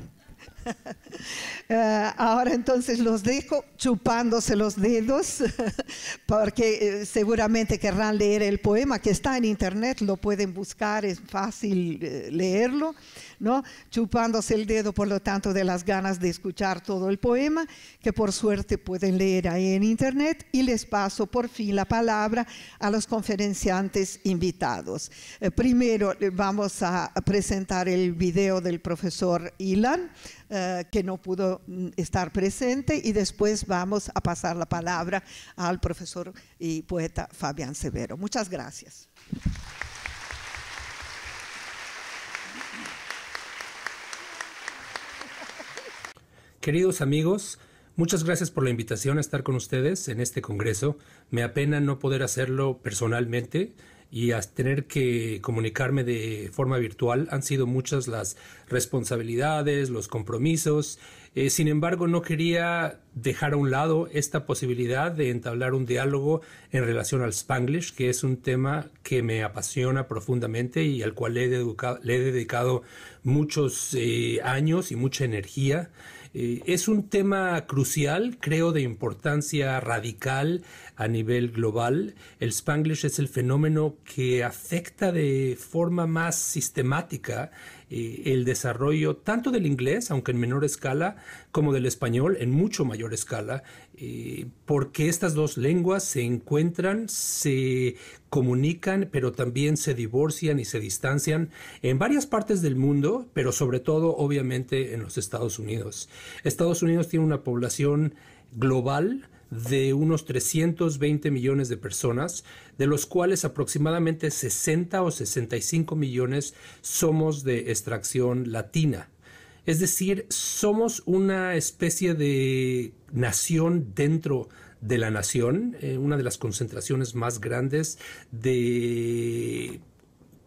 Ahora entonces los dejo chupándose los dedos porque seguramente querrán leer el poema que está en internet, lo pueden buscar, es fácil leerlo, ¿no? Chupándose el dedo, por lo tanto, de las ganas de escuchar todo el poema, que por suerte pueden leer ahí en internet, y les paso por fin la palabra a los conferenciantes invitados. Primero vamos a presentar el video del profesor Ilan, que no pudo estar presente, y después vamos a pasar la palabra al profesor y poeta Fabián Severo. Muchas gracias. Queridos amigos, muchas gracias por la invitación a estar con ustedes en este congreso. Me apena no poder hacerlo personalmente y a tener que comunicarme de forma virtual han sido muchas las responsabilidades, los compromisos. Sin embargo, no quería dejar a un lado esta posibilidad de entablar un diálogo en relación al Spanglish, que es un tema que me apasiona profundamente y al cual le he dedicado muchos años y mucha energía. Es un tema crucial, creo, de importancia radical a nivel global. El Spanglish es el fenómeno que afecta de forma más sistemática el desarrollo tanto del inglés, aunque en menor escala, como del español en mucho mayor escala, porque estas dos lenguas se encuentran, se comunican, pero también se divorcian y se distancian en varias partes del mundo, pero sobre todo, obviamente, en los Estados Unidos. Estados Unidos tiene una población global de unos 320 millones de personas, de los cuales aproximadamente 60 o 65 millones somos de extracción latina. Es decir, somos una especie de nación dentro de la nación, una de las concentraciones más grandes de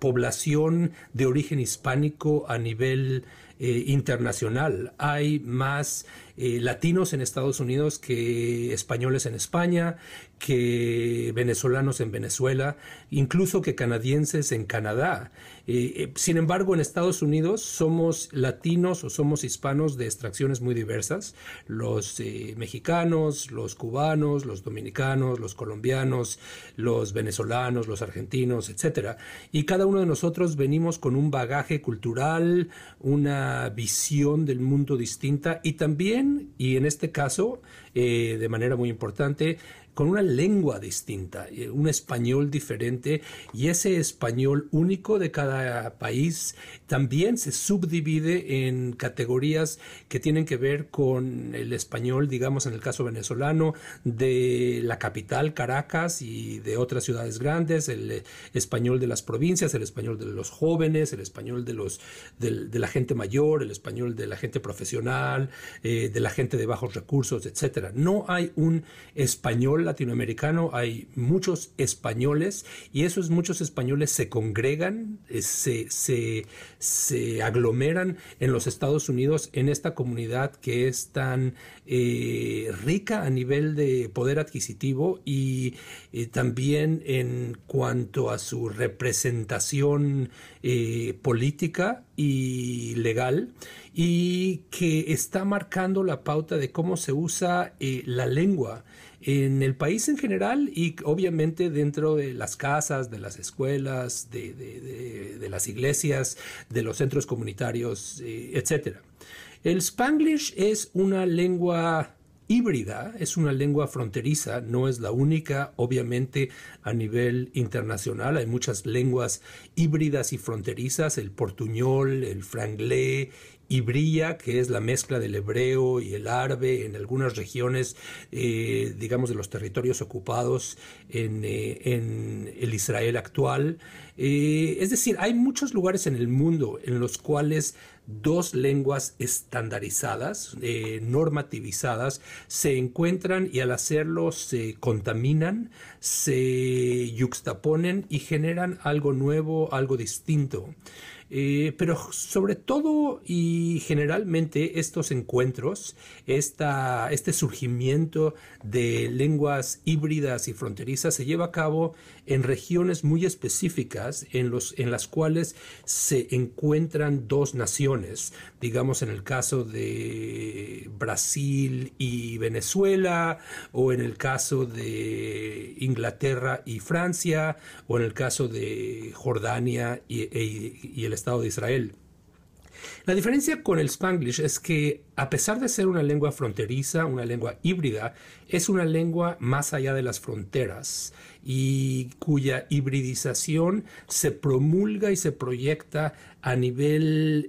población de origen hispánico a nivel internacional. Hay más latinos en Estados Unidos que españoles en España, que venezolanos en Venezuela, incluso que canadienses en Canadá. Sin embargo, en Estados Unidos somos latinos o somos hispanos de extracciones muy diversas. Los mexicanos, los cubanos, los dominicanos, los colombianos, los venezolanos, los argentinos, etc. Y cada uno de nosotros venimos con un bagaje cultural, una visión del mundo distinta y también, y en este caso, de manera muy importante, con una lengua distinta, un español diferente, y ese español único de cada país también se subdivide en categorías que tienen que ver con el español, digamos en el caso venezolano, de la capital, Caracas, y de otras ciudades grandes, el español de las provincias, el español de los jóvenes, el español de la gente mayor, el español de la gente profesional, de la gente de bajos recursos, etc. No hay un español latinoamericano, hay muchos españoles, y esos muchos españoles se congregan, se aglomeran en los Estados Unidos, en esta comunidad que es tan rica a nivel de poder adquisitivo y también en cuanto a su representación política y legal, y que está marcando la pauta de cómo se usa la lengua en el país en general y obviamente dentro de las casas, de las escuelas, de las iglesias, de los centros comunitarios, etc. El Spanglish es una lengua híbrida, es una lengua fronteriza, no es la única, obviamente a nivel internacional hay muchas lenguas híbridas y fronterizas, el portuñol, el franglés, híbrida, que es la mezcla del hebreo y el árabe en algunas regiones, digamos, de los territorios ocupados en el Israel actual. Es decir, hay muchos lugares en el mundo en los cuales dos lenguas estandarizadas, normativizadas, se encuentran y al hacerlo se contaminan, se yuxtaponen y generan algo nuevo, algo distinto. Pero sobre todo y generalmente estos encuentros, este surgimiento de lenguas híbridas y fronterizas se lleva a cabo en regiones muy específicas en las cuales se encuentran dos naciones, digamos en el caso de Brasil y Venezuela, o en el caso de Inglaterra y Francia, o en el caso de Jordania y el Estado de Israel. La diferencia con el Spanglish es que, a pesar de ser una lengua fronteriza, una lengua híbrida, es una lengua más allá de las fronteras y cuya hibridización se promulga y se proyecta a nivel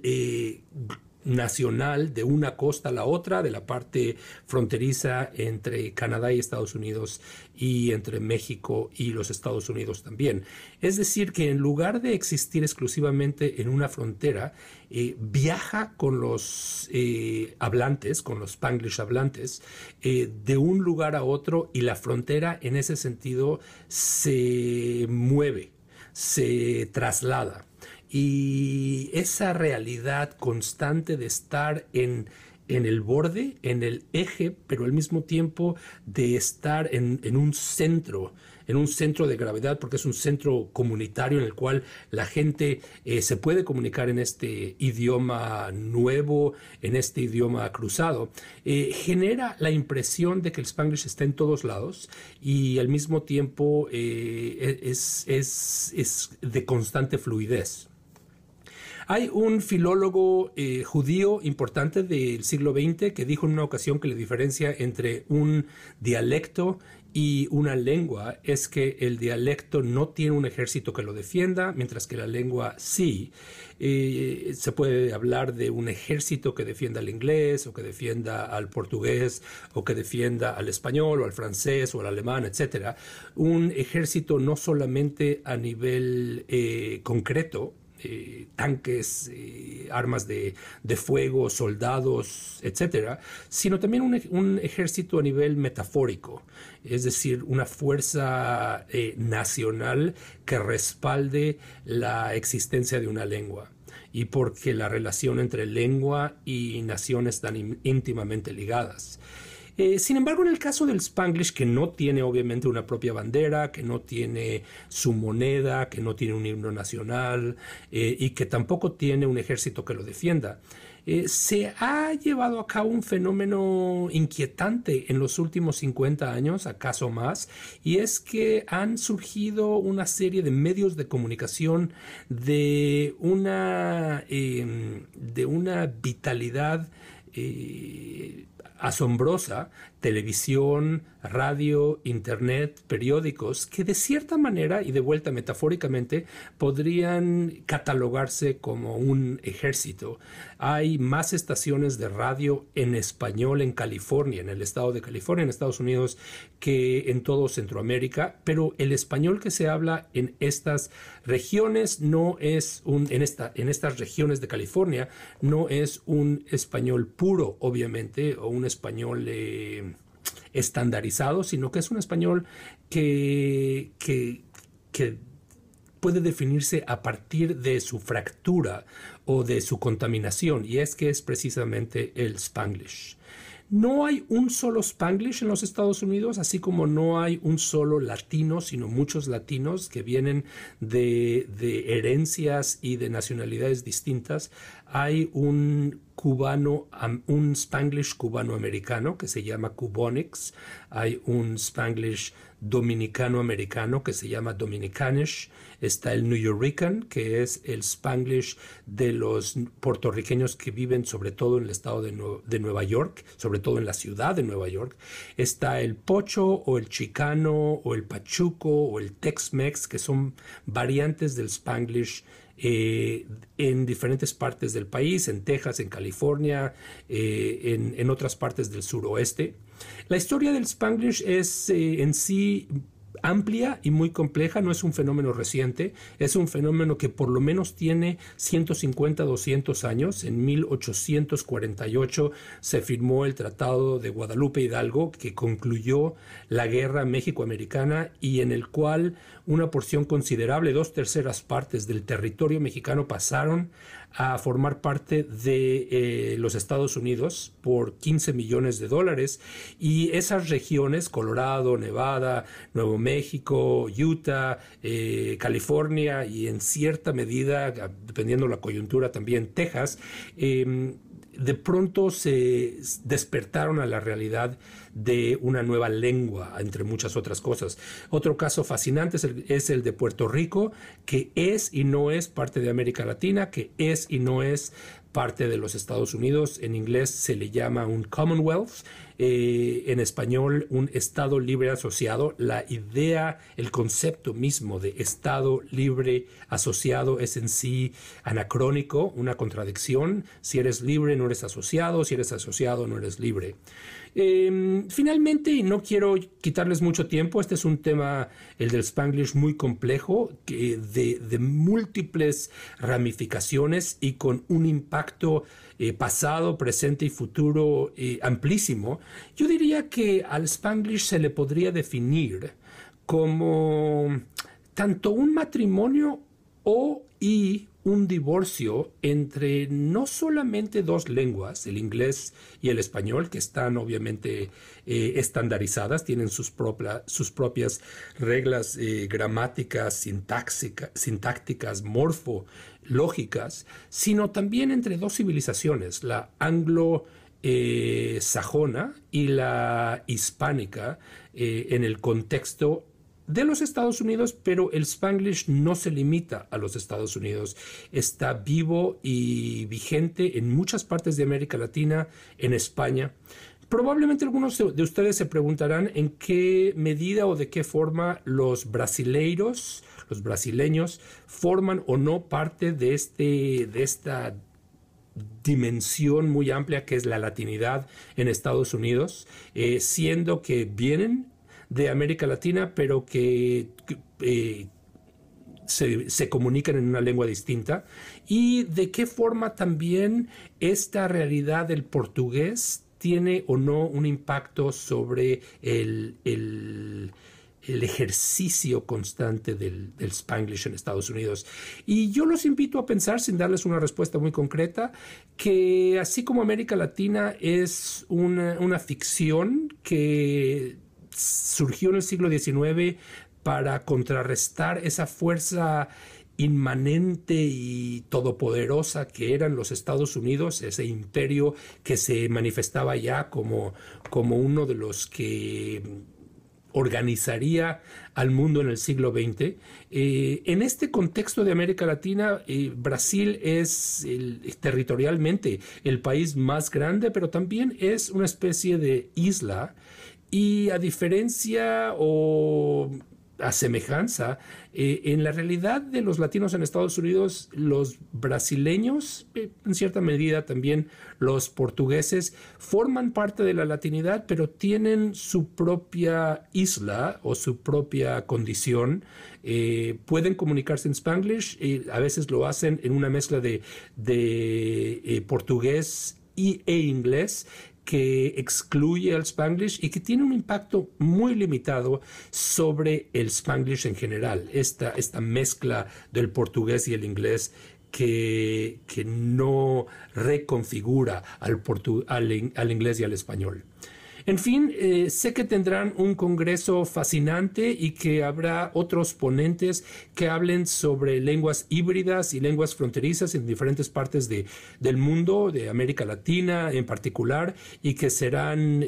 nacional, de una costa a la otra, de la parte fronteriza entre Canadá y Estados Unidos y entre México y los Estados Unidos también. Es decir, que en lugar de existir exclusivamente en una frontera, viaja con los hablantes, con los Spanglish hablantes, de un lugar a otro, y la frontera en ese sentido se mueve se traslada. Y esa realidad constante de estar en el borde, en el eje, pero al mismo tiempo de estar en un centro de gravedad, porque es un centro comunitario en el cual la gente se puede comunicar en este idioma nuevo, en este idioma cruzado, genera la impresión de que el Spanglish está en todos lados y al mismo tiempo es de constante fluidez. Hay un filólogo judío importante del siglo XX que dijo en una ocasión que la diferencia entre un dialecto y una lengua es que el dialecto no tiene un ejército que lo defienda, mientras que la lengua sí. Se puede hablar de un ejército que defienda al inglés o que defienda al portugués o que defienda al español o al francés o al alemán, etc. Un ejército no solamente a nivel concreto, tanques, armas de fuego, soldados, etcétera, sino también un ejército a nivel metafórico, es decir, una fuerza nacional que respalde la existencia de una lengua, y porque la relación entre lengua y nación están íntimamente ligadas. Sin embargo, en el caso del Spanglish, que no tiene obviamente una propia bandera, que no tiene su moneda, que no tiene un himno nacional y que tampoco tiene un ejército que lo defienda, se ha llevado a cabo un fenómeno inquietante en los últimos 50 años, acaso más, y es que han surgido una serie de medios de comunicación de una vitalidad asombrosa, televisión, radio, internet, periódicos, que de cierta manera y de vuelta metafóricamente podrían catalogarse como un ejército. Hay más estaciones de radio en español en California, en el estado de California, en Estados Unidos, que en todo Centroamérica, pero el español que se habla en estas regiones no es en estas regiones de California no es un español puro, obviamente, o un español estandarizado, sino que es un español que puede definirse a partir de su fractura o de su contaminación, y es que es precisamente el Spanglish. No hay un solo Spanglish en los Estados Unidos, así como no hay un solo latino, sino muchos latinos que vienen de herencias y de nacionalidades distintas. Hay un Spanglish cubano-americano que se llama Cubonics. Hay un Spanglish dominicano-americano que se llama Dominicanish. Está el Nuyorican, que es el Spanglish de los puertorriqueños que viven sobre todo en el estado de Nueva York, sobre todo en la ciudad de Nueva York. Está el Pocho o el Chicano o el Pachuco o el Tex-Mex, que son variantes del Spanglish en diferentes partes del país, en Texas, en California, en otras partes del suroeste. La historia del Spanglish es en sí amplia y muy compleja, no es un fenómeno reciente, es un fenómeno que por lo menos tiene 150, 200 años. En 1848 se firmó el Tratado de Guadalupe Hidalgo, que concluyó la Guerra México-Americana y en el cual una porción considerable, 2/3 partes del territorio mexicano pasaron a formar parte de los Estados Unidos por $15 millones, y esas regiones, Colorado, Nevada, Nuevo México, Utah, California y en cierta medida, dependiendo de la coyuntura también Texas, de pronto se despertaron a la realidad de una nueva lengua, entre muchas otras cosas. Otro caso fascinante es el de Puerto Rico, que es y no es parte de América Latina, que es y no es parte de los Estados Unidos. En inglés se le llama un Commonwealth, en español un Estado libre asociado. La idea, el concepto mismo de Estado libre asociado es en sí anacrónico, una contradicción. Si eres libre no eres asociado, si eres asociado no eres libre. Finalmente, y no quiero quitarles mucho tiempo, este es un tema, el del Spanglish, muy complejo, de múltiples ramificaciones y con un impacto pasado, presente y futuro amplísimo. Yo diría que al Spanglish se le podría definir como tanto un matrimonio y un divorcio entre no solamente dos lenguas, el inglés y el español, que están obviamente estandarizadas, tienen sus propias reglas gramáticas, sintácticas, morfológicas, sino también entre dos civilizaciones, la anglo-sajona y la hispánica, en el contexto de los Estados Unidos, pero el Spanglish no se limita a los Estados Unidos. Está vivo y vigente en muchas partes de América Latina, en España. Probablemente algunos de ustedes se preguntarán en qué medida o de qué forma los brasileños, forman o no parte de esta dimensión muy amplia que es la latinidad en Estados Unidos, siendo que vienen de América Latina, pero que se comunican en una lengua distinta, y de qué forma también esta realidad del portugués tiene o no un impacto sobre el ejercicio constante del Spanglish en Estados Unidos. Y yo los invito a pensar, sin darles una respuesta muy concreta, que así como América Latina es una ficción que surgió en el siglo XIX para contrarrestar esa fuerza inmanente y todopoderosa que eran los Estados Unidos, ese imperio que se manifestaba ya como uno de los que organizaría al mundo en el siglo XX. En este contexto de América Latina, Brasil es territorialmente el país más grande, pero también es una especie de isla. Y a diferencia o a semejanza, en la realidad de los latinos en Estados Unidos, los brasileños, en cierta medida también los portugueses, forman parte de la latinidad, pero tienen su propia isla o su propia condición. Pueden comunicarse en Spanglish, a veces lo hacen en una mezcla de portugués e inglés, que excluye al Spanglish y que tiene un impacto muy limitado sobre el Spanglish en general. Esta mezcla del portugués y el inglés que no reconfigura al inglés y al español. En fin, sé que tendrán un congreso fascinante y que habrá otros ponentes que hablen sobre lenguas híbridas y lenguas fronterizas en diferentes partes del mundo, de América Latina en particular, y que serán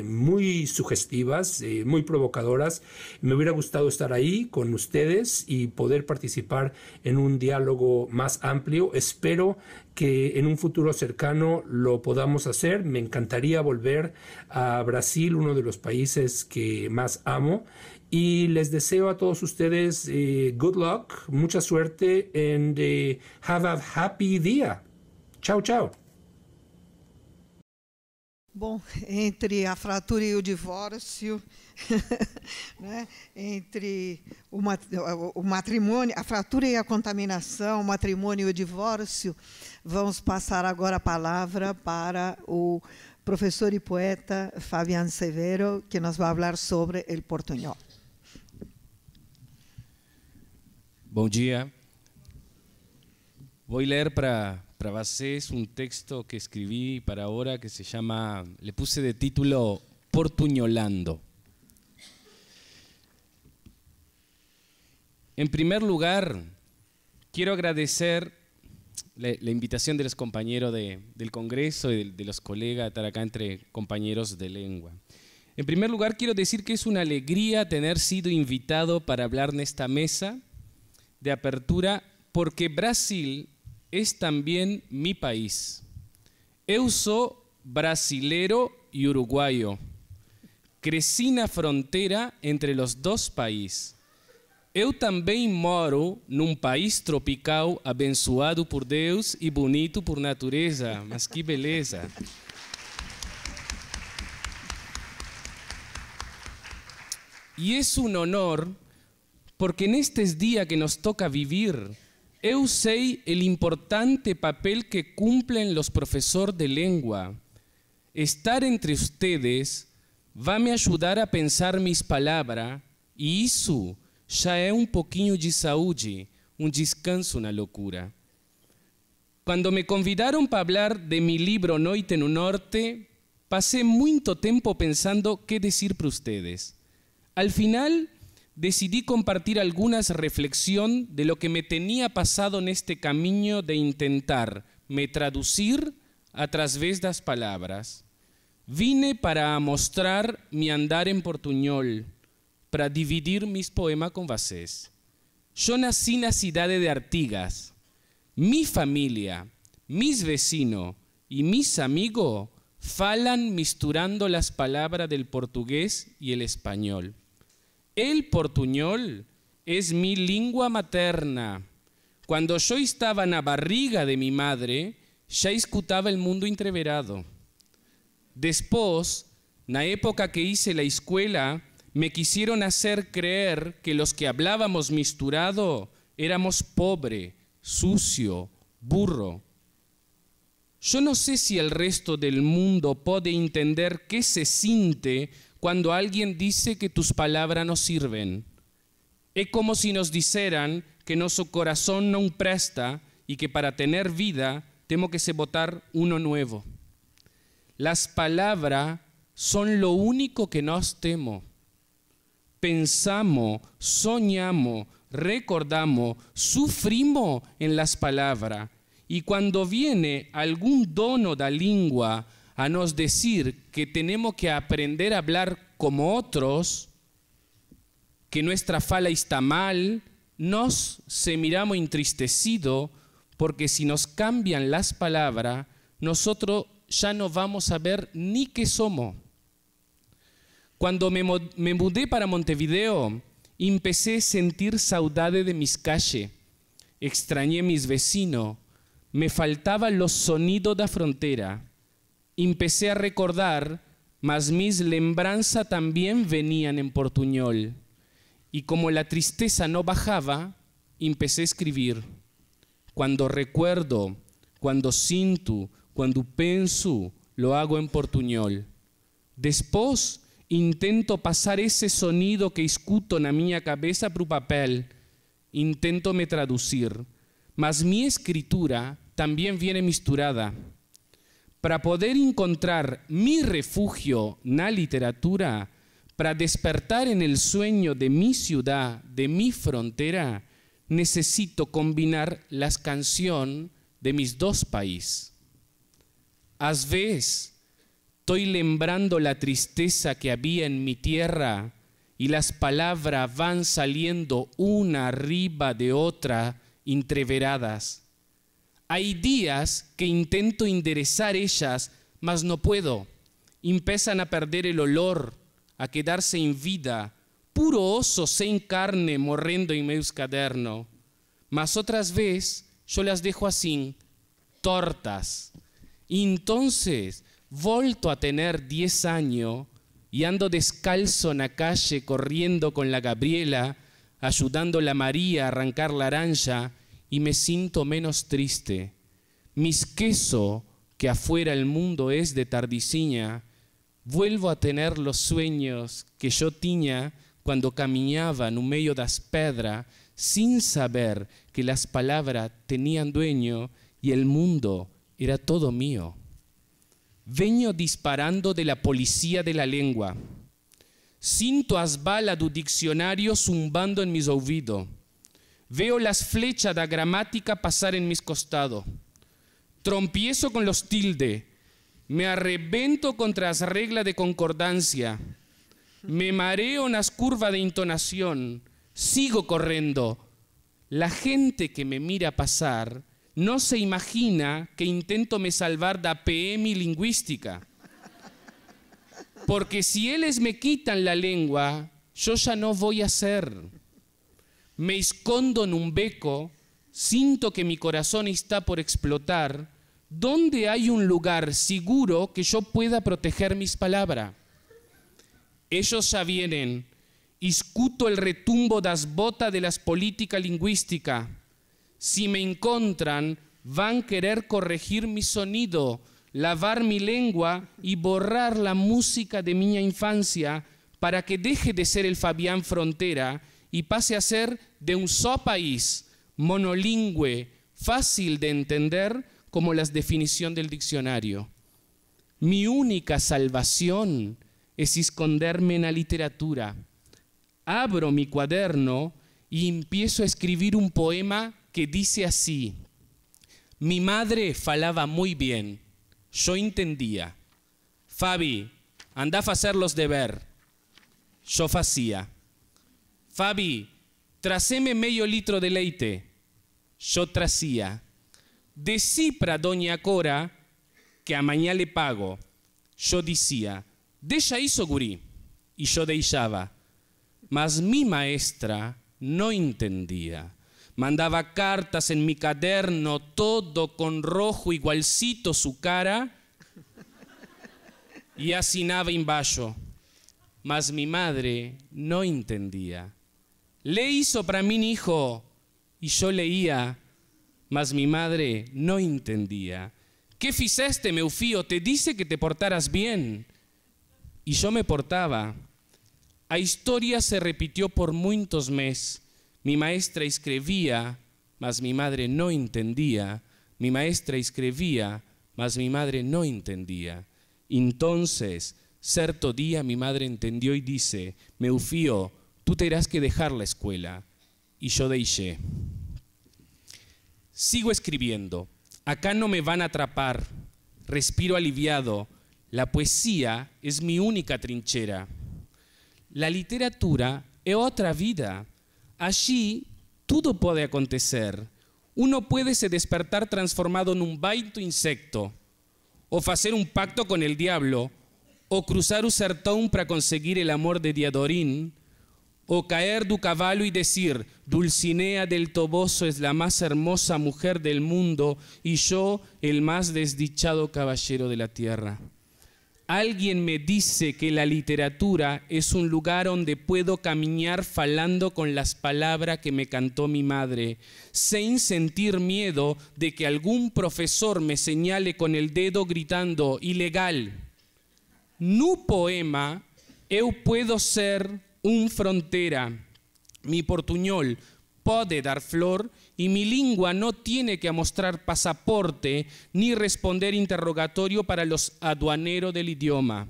muy sugestivas, muy provocadoras. Me hubiera gustado estar ahí con ustedes y poder participar en un diálogo más amplio. Espero que en un futuro cercano lo podamos hacer. Me encantaría volver a Brasil, uno de los países que más amo, y les deseo a todos ustedes good luck, mucha suerte, and have a happy dia. Tchau, tchau. Bom, entre a fratura e o divórcio, né, entre o matrimônio, a fratura e a contaminação, o matrimônio e o divórcio, vamos passar agora a palavra para o professor e poeta Fabián Severo, que nos vai falar sobre o portunhol. Bom dia. Vou ler para vocês un texto que escribí para ahora que se llama, le puse de título Portuñolando. En primer lugar, quiero agradecer la invitación de los compañeros del Congreso y de los colegas, estar acá entre compañeros de lengua. En primer lugar, quiero decir que es una alegría tener sido invitado para hablar en esta mesa de apertura, porque Brasil es también mi país. Eu sou brasilero y uruguayo. Crecí na frontera entre los dos países. Eu também moro num país tropical abençoado por Deus e bonito por natureza. Mas que beleza! Y es un honor, porque en estos días que nos toca vivir, eu sei el importante papel que cumplen los profesores de lengua. Estar entre ustedes va a me ayudar a pensar mis palabras y eso já é pouquinho de saúde, descanso na loucura. Quando me convidaram para falar de mi libro Noite no Norte, passei muito tempo pensando qué decir para ustedes. Al final, decidí compartir algunas reflexiones de lo que me tenía pasado en este camino de intentar me traducir a través de las palabras. Vine para mostrar mi andar en portuñol, para dividir mis poemas con vocês. Yo nací en la ciudad de Artigas. Mi familia, mis vecinos y mis amigos falan misturando las palabras del portugués y el español. El portuñol es mi lengua materna. Cuando yo estaba en la barriga de mi madre, ya escuchaba el mundo entreverado. Después, en la época que hice la escuela, me quisieron hacer creer que los que hablábamos misturado éramos pobre, sucio, burro. Yo no sé si el resto del mundo puede entender qué se siente cuando alguien dice que tus palabras no sirven. Es como si nos dijeran que nuestro corazón no presta y que para tener vida tenemos que botar uno nuevo. Las palabras son lo único que nos temo. Pensamos, soñamos, recordamos, sufrimos en las palabras. Y cuando viene algún dono da lengua a nos decir que tenemos que aprender a hablar como otros, que nuestra fala está mal, nos se miramos entristecidos porque si nos cambian las palabras, nosotros ya no vamos a ver ni qué somos. Cuando me mudé para Montevideo, empecé a sentir saudade de mis calles, extrañé mis vecinos, me faltaban los sonidos de la frontera. Empecé a recordar, mas mis lembranzas también venían en portuñol. Y como la tristeza no bajaba, empecé a escribir. Cuando recuerdo, cuando siento, cuando pienso, lo hago en portuñol. Después, intento pasar ese sonido que escuto en mi cabeza para el papel. Intento me traducir. Mas mi escritura también viene misturada. Para poder encontrar mi refugio en la literatura, para despertar en el sueño de mi ciudad, de mi frontera, necesito combinar las canciones de mis dos países. A veces estoy lembrando la tristeza que había en mi tierra y las palabras van saliendo una arriba de otra entreveradas. Hay días que intento enderezar ellas, mas no puedo. Empiezan a perder el olor, a quedarse en vida, puro oso sin carne morrendo en meus cadernos. Mas otras veces yo las dejo así, tortas. Y entonces volto a tener 10 años y ando descalzo en la calle corriendo con la Gabriela, ayudando a la María a arrancar la naranja, y me siento menos triste. Mis queso, que afuera el mundo es de tardiciña, vuelvo a tener los sueños que yo tenía cuando caminaba en medio de las pedras sin saber que las palabras tenían dueño y el mundo era todo mío. Vengo disparando de la policía de la lengua. Siento as balas do diccionario zumbando en mis oídos. Veo las flechas de la gramática pasar en mis costados. Trompiezo con los tildes. Me arrebento contra las reglas de concordancia. Me mareo en las curvas de entonación. Sigo corriendo. La gente que me mira pasar no se imagina que intento me salvar de la PM lingüística. Porque si ellos me quitan la lengua, yo ya no voy a ser. Me escondo en un beco, siento que mi corazón está por explotar. ¿Dónde hay un lugar seguro que yo pueda proteger mis palabras? Ellos ya vienen, escuto el retumbo de las botas de las políticas lingüísticas. Si me encuentran, van a querer corregir mi sonido, lavar mi lengua y borrar la música de mi infancia para que deje de ser el Fabián Frontera y pase a ser de un solo país, monolingüe, fácil de entender como la definición del diccionario. Mi única salvación es esconderme en la literatura. Abro mi cuaderno y empiezo a escribir un poema que dice así: mi madre falaba muy bien, yo entendía. Fabi, anda a hacer los deber. Yo hacía. Fabi, traceme medio litro de leite. Yo tracía. Decí para doña Cora que a mañana le pago. Yo decía, deja hizo gurí. Y yo deixaba. Mas mi maestra no entendía. Mandaba cartas en mi caderno, todo con rojo igualcito su cara, y asinaba embaixo. Mas mi madre no entendía. Le hizo para mí hijo, y yo leía, mas mi madre no entendía. ¿Qué fizeste, meu fío? Te dice que te portaras bien. Y yo me portaba. A historia se repitió por muchos meses. Mi maestra escribía, mas mi madre no entendía. Mi maestra escribía, mas mi madre no entendía. Entonces, cierto día mi madre entendió y dice, meu fío, tú tendrás que dejar la escuela. Y yo deixé. Sigo escribiendo. Acá no me van a atrapar. Respiro aliviado. La poesía es mi única trinchera. La literatura es otra vida. Allí todo puede acontecer. Uno puede se despertar transformado en un baito insecto, o hacer un pacto con el diablo, o cruzar un sertón para conseguir el amor de Diadorín, o caer du caballo y decir, Dulcinea del Toboso es la más hermosa mujer del mundo y yo el más desdichado caballero de la tierra. Alguien me dice que la literatura es un lugar donde puedo caminar falando con las palabras que me cantó mi madre, sin sentir miedo de que algún profesor me señale con el dedo gritando, ilegal. No poema, eu puedo ser un frontera. Mi portuñol puede dar flor y mi lengua no tiene que mostrar pasaporte ni responder interrogatorio para los aduaneros del idioma.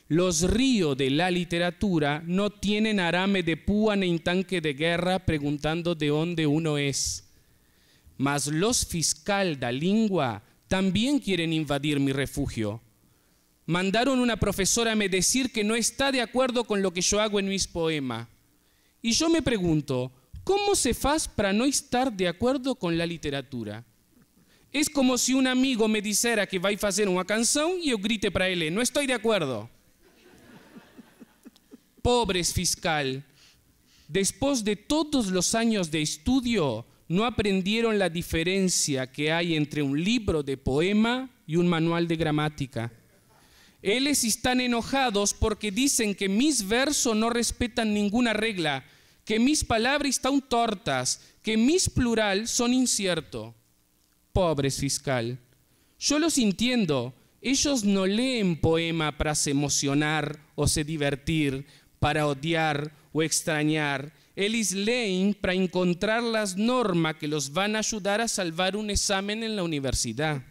Los ríos de la literatura no tienen arame de púa ni tanque de guerra preguntando de dónde uno es. Mas los fiscal da lengua también quieren invadir mi refugio. Mandaron una profesora a me decir que no está de acuerdo con lo que yo hago en mis poemas. Y yo me pregunto, ¿cómo se hace para no estar de acuerdo con la literatura? Es como si un amigo me dijera que va a hacer una canción y yo grite para él, no estoy de acuerdo. Pobres fiscal, después de todos los años de estudio, no aprendieron la diferencia que hay entre un libro de poema y un manual de gramática. Ellos están enojados porque dicen que mis versos no respetan ninguna regla, que mis palabras están tortas, que mis plural son inciertos. Pobres fiscal, yo los entiendo, ellos no leen poema para se emocionar o se divertir, para odiar o extrañar, ellos leen para encontrar las normas que los van a ayudar a salvar un examen en la universidad.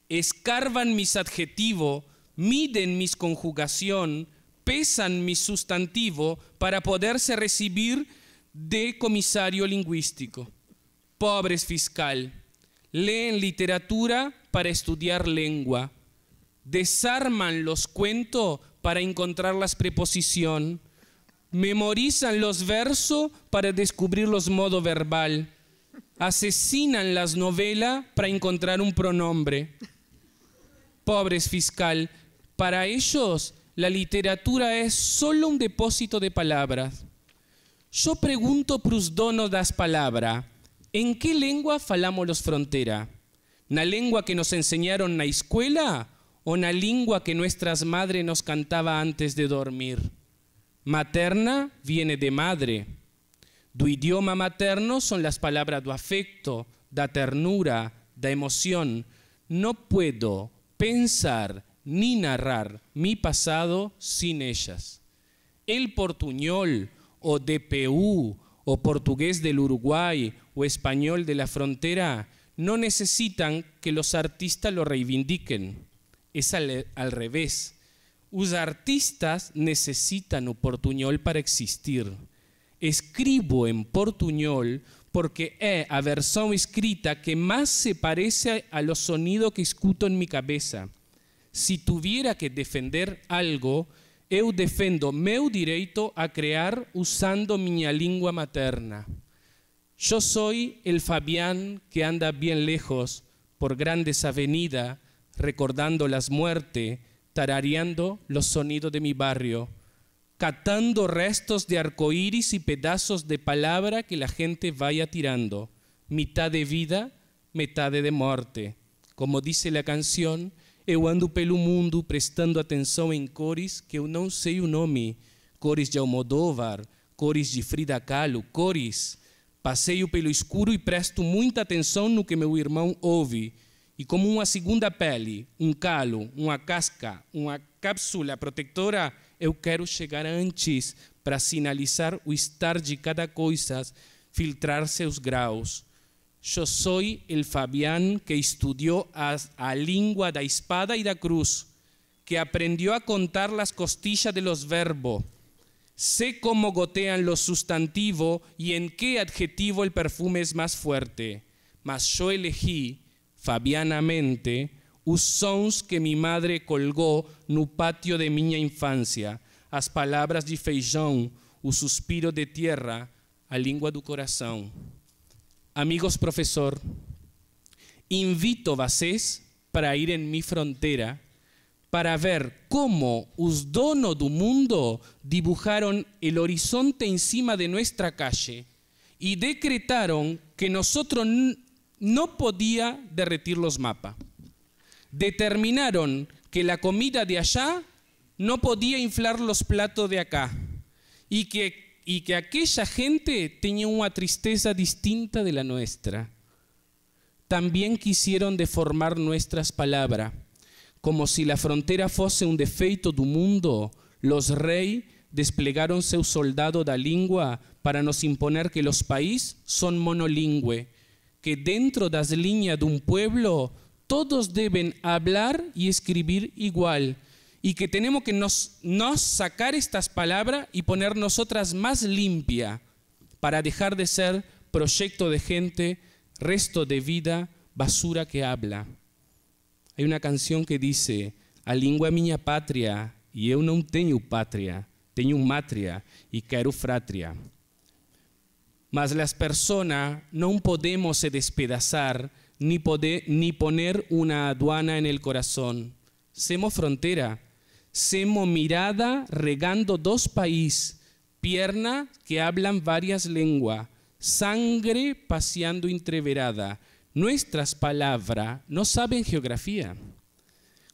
Escarban mis adjetivos, miden mis conjugación, pesan mi sustantivo para poderse recibir de comisario lingüístico. Pobres fiscal, leen literatura para estudiar lengua, desarman los cuentos para encontrar las preposiciones, memorizan los versos para descubrir los modos verbal, asesinan las novelas para encontrar un pronombre. Pobres fiscal, para ellos la literatura es solo un depósito de palabras. Yo pregunto pros donos das palabras, ¿en qué lengua falamos los frontera? ¿Na lengua que nos enseñaron na escuela o na lengua que nuestras madres nos cantaba antes de dormir? Materna viene de madre. Do idioma materno son las palabras do afecto, da ternura, da emoción. No puedo pensar ni narrar mi pasado sin ellas. el portuñol o DPU o portugués del Uruguay o español de la frontera no necesitan que los artistas lo reivindiquen. Es al revés. Los artistas necesitan o portuñol para existir. Escribo en portuñol porque es la versión escrita que más se parece a los sonidos que escuto en mi cabeza. Si tuviera que defender algo, eu defendo meu direito a crear usando minha língua materna. Yo soy el Fabián que anda bien lejos por grandes avenidas, recordando las muertes, tarareando los sonidos de mi barrio, catando restos de arcoíris y pedazos de palabra que la gente vaya tirando, mitad de vida, mitad de muerte. Como dice la canción, eu ando pelo mundo prestando atenção em cores que eu não sei o nome, cores de Almodóvar, cores de Frida Kahlo, cores. Passeio pelo escuro e presto muita atenção no que meu irmão ouve. E como uma segunda pele, calo, uma casca, uma cápsula protetora, eu quero chegar antes para sinalizar o estar de cada coisa, filtrar seus graus. Eu sou o Fabián que estudou a língua da espada e da cruz, que aprendeu a contar as costillas de los verbos. Sé cómo gotean los sustantivos y en qué adjetivo el perfume es más fuerte. Mas yo elegí, fabianamente, os sons que mi madre colgó no patio de minha infância, as palavras de feijão, o suspiro de tierra, a língua do coração. Amigos profesor, invito vocês para ir en mi frontera para ver cómo os donos do mundo dibujaron el horizonte encima de nuestra calle y decretaron que nosotros no podía derretir los mapas. Determinaron que la comida de allá no podía inflar los platos de acá y que aquella gente tenía una tristeza distinta de la nuestra. También quisieron deformar nuestras palabras. Como si la frontera fuese un defeito do mundo, los reyes desplegaron seus soldados da língua para nos imponer que los países son monolingües, que dentro das líneas de un pueblo todos deben hablar y escribir igual, y que tenemos que nos sacar estas palabras y poner nosotras más limpia para dejar de ser proyecto de gente, resto de vida, basura que habla. Hay una canción que dice, a língua é minha pátria e eu não tenho pátria, tenho mátria e quero fratria. Mas las personas no podemos se despedazar ni poner una aduana en el corazón. Semos frontera, semos mirada regando dos países, pierna que hablan varias lenguas, sangre paseando entreverada. Nuestras palabras no saben geografía.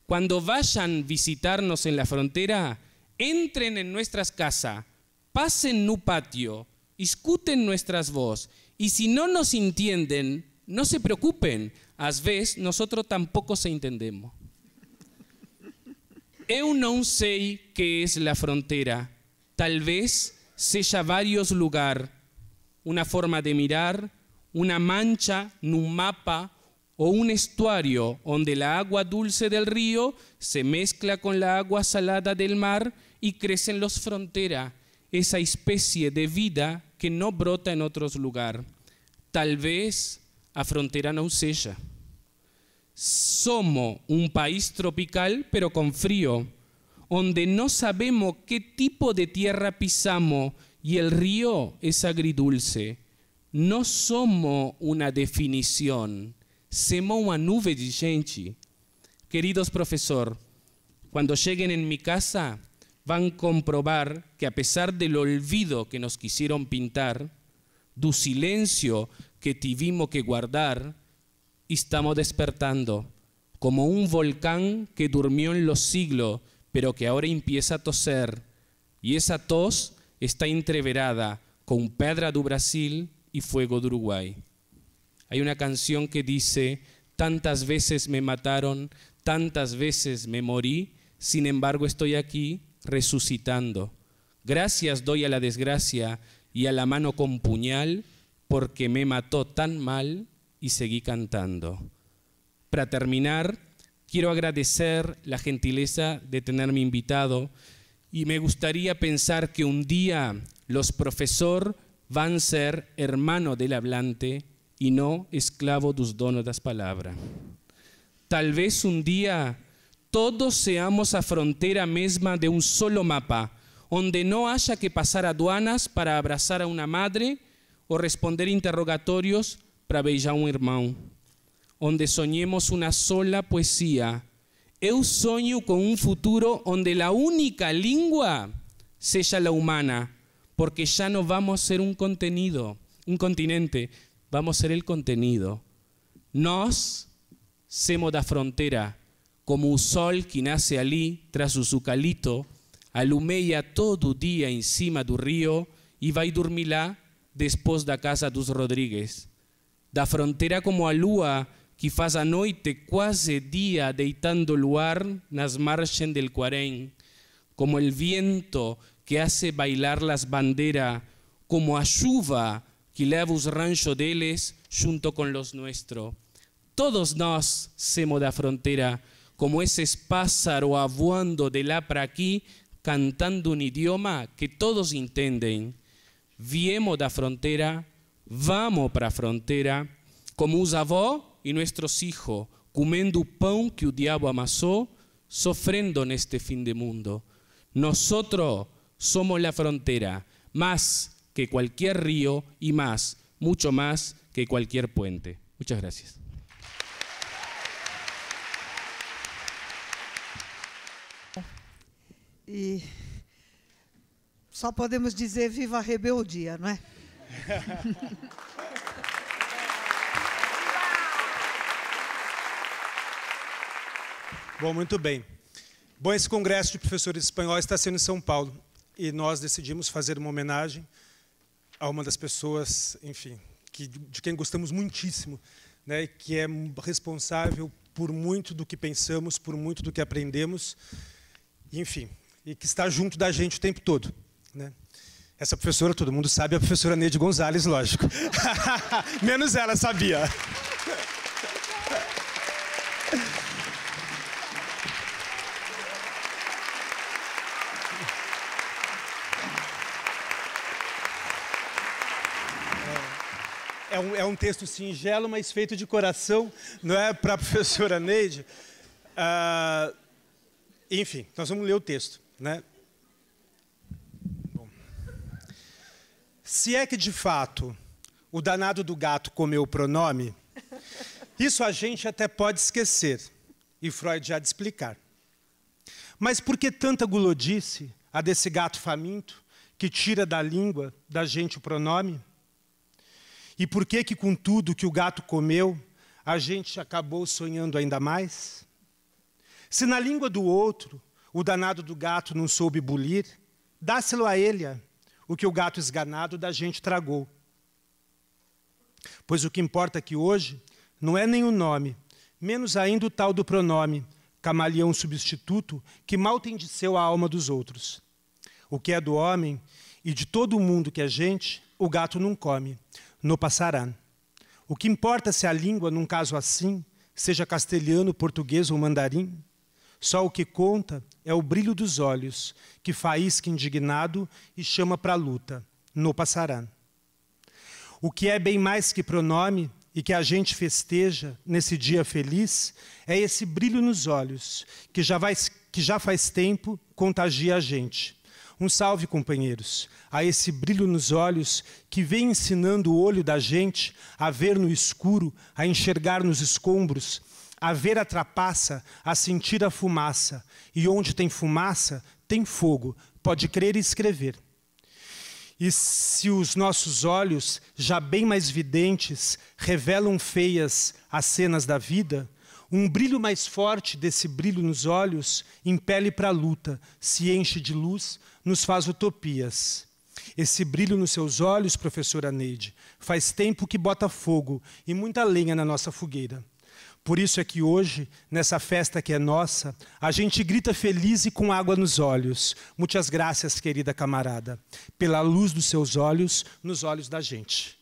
Cuando vayan a visitarnos en la frontera, entren en nuestras casas, pasen no patio, escuchen nuestras voces, y si no nos entienden, no se preocupen, a veces nosotros tampoco se entendemos. Eu não sei que es la frontera, tal vez seja varios lugares, una forma de mirar, una mancha en un mapa o un estuario donde la agua dulce del río se mezcla con la agua salada del mar y crecen los fronteras, esa especie de vida que no brota en otros lugares. Tal vez a frontera no seja. Somos un país tropical pero con frío, donde no sabemos qué tipo de tierra pisamos y el río es agridulce. No somos una definición, somos una nube de gente. Queridos profesor, cuando lleguen en mi casa van a comprobar que a pesar del olvido que nos quisieron pintar, del silencio que tuvimos que guardar, estamos despertando como un volcán que durmió en los siglos, pero que ahora empieza a toser. Y esa tos está entreverada con pedra do Brasil y fuego de Uruguay. Hay una canción que dice, tantas veces me mataron, tantas veces me morí, sin embargo estoy aquí resucitando, Gracias doy a la desgracia y a la mano con puñal, porque me mató tan mal y seguí cantando. Para terminar, quiero agradecer la gentileza de tenerme invitado y me gustaría pensar que un día los profesores van a ser hermano del hablante y no esclavo dos donos das palavras. Tal vez un día todos seamos a frontera mesma de un solo mapa, onde no haya que pasar aduanas para abrazar a una madre o responder interrogatorios para beijar un irmão, onde sonhemos una sola poesía. Eu sonho com un futuro onde la única língua seja la humana, porque ya no vamos a ser un continente, vamos a ser el contenido. Nós somos da frontera, como o sol que nasce ali, tras o eucalipto, alumeia todo dia em cima do rio e vai dormir lá, depois da casa dos Rodrigues. Da frontera como a lua, que faz a noite quase dia deitando luar nas margens del Quarém, como el viento que hace bailar las banderas, como a chuva que leva os ranchos deles junto com los nuestros. Todos nós somos da frontera, como esses pássaros voando de lá para aqui, cantando um idioma que todos entendem. Viemos da frontera, vamos para a frontera, como os avós e nossos filhos, comendo o pão que o diabo amassou, sofrendo neste fim de mundo. Nosotros somos la frontera, más que cualquier río y más, mucho más que cualquier puente. Muchas gracias. E só podemos dizer viva a rebeldia, não é? Bom, muito bem. Bom, esse congresso de professores de espanhol está sendo em São Paulo e nós decidimos fazer uma homenagem a uma das pessoas, enfim, de quem gostamos muitíssimo, né, que é responsável por muito do que pensamos, por muito do que aprendemos, enfim, e que está junto da gente o tempo todo, né? Essa professora, todo mundo sabe, é a professora Neide Gonzalez, lógico. Menos ela sabia. É um texto singelo, mas feito de coração, não é, para a professora Neide. Enfim, nós vamos ler o texto, né? Bom. Se é que, de fato, o danado do gato comeu o pronome, isso a gente até pode esquecer, e Freud há de explicar. Mas por que tanta gulodice a desse gato faminto que tira da língua da gente o pronome? E por que com tudo que o gato comeu, a gente acabou sonhando ainda mais? Se na língua do outro, o danado do gato não soube bulir, dá-se-lo a ele, o que o gato esganado da gente tragou. Pois o que importa aqui hoje não é nem o nome, menos ainda o tal do pronome, camaleão substituto que mal tem de seu a alma dos outros. O que é do homem e de todo o mundo que é gente, o gato não come, no passarán. O que importa se a língua, num caso assim, seja castelhano, português ou mandarim? Só o que conta é o brilho dos olhos, que faísca indignado e chama para a luta, no passarán. O que é bem mais que pronome e que a gente festeja nesse dia feliz é esse brilho nos olhos, que já faz tempo contagia a gente. Um salve, companheiros, a esse brilho nos olhos que vem ensinando o olho da gente a ver no escuro, a enxergar nos escombros, a ver a trapaça, a sentir a fumaça. E onde tem fumaça, tem fogo, pode crer e escrever. E se os nossos olhos, já bem mais videntes, revelam feias as cenas da vida, um brilho mais forte desse brilho nos olhos impele para a luta, se enche de luz, nos faz utopias. Esse brilho nos seus olhos, professora Neide, faz tempo que bota fogo e muita lenha na nossa fogueira. Por isso é que hoje, nessa festa que é nossa, a gente grita feliz e com água nos olhos. Muitas graças, querida camarada, pela luz dos seus olhos nos olhos da gente.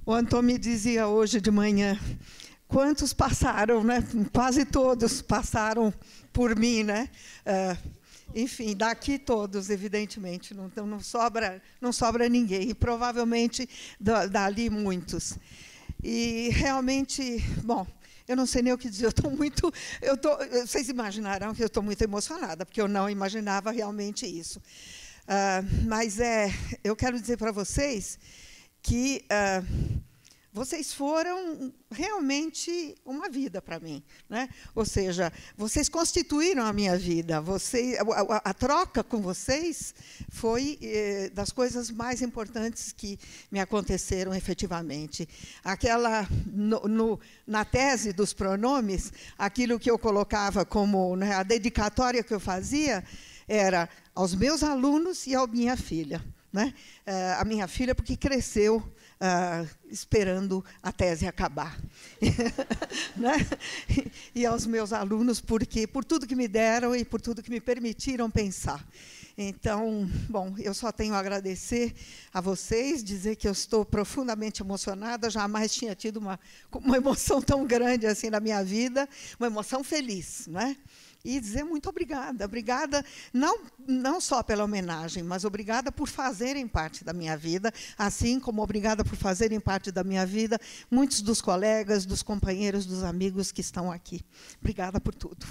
O Antônio me dizia hoje de manhã, quantos passaram, né? Quase todos passaram por mim, né? Enfim, daqui todos, evidentemente, não sobra ninguém, e provavelmente dali muitos. E realmente, bom, eu não sei nem o que dizer, vocês imaginarão que eu estou muito emocionada, porque eu não imaginava realmente isso. Mas eu quero dizer para vocês que vocês foram realmente uma vida para mim, né? Ou seja, vocês constituíram a minha vida. A troca com vocês foi das coisas mais importantes que me aconteceram efetivamente. Na tese dos pronomes, aquilo que eu colocava como, né, a dedicatória que eu fazia era aos meus alunos e à minha filha. Né? A minha filha, porque cresceu esperando a tese acabar. Né? E aos meus alunos, porque por tudo que me deram e por tudo que me permitiram pensar. Então, bom, eu só tenho a agradecer a vocês, dizer que eu estou profundamente emocionada, jamais tinha tido uma emoção tão grande assim na minha vida, uma emoção feliz, né? E dizer muito obrigada. Obrigada não só pela homenagem, mas obrigada por fazerem parte da minha vida, assim como obrigada por fazerem parte da minha vida muitos dos colegas, dos companheiros, dos amigos que estão aqui. Obrigada por tudo.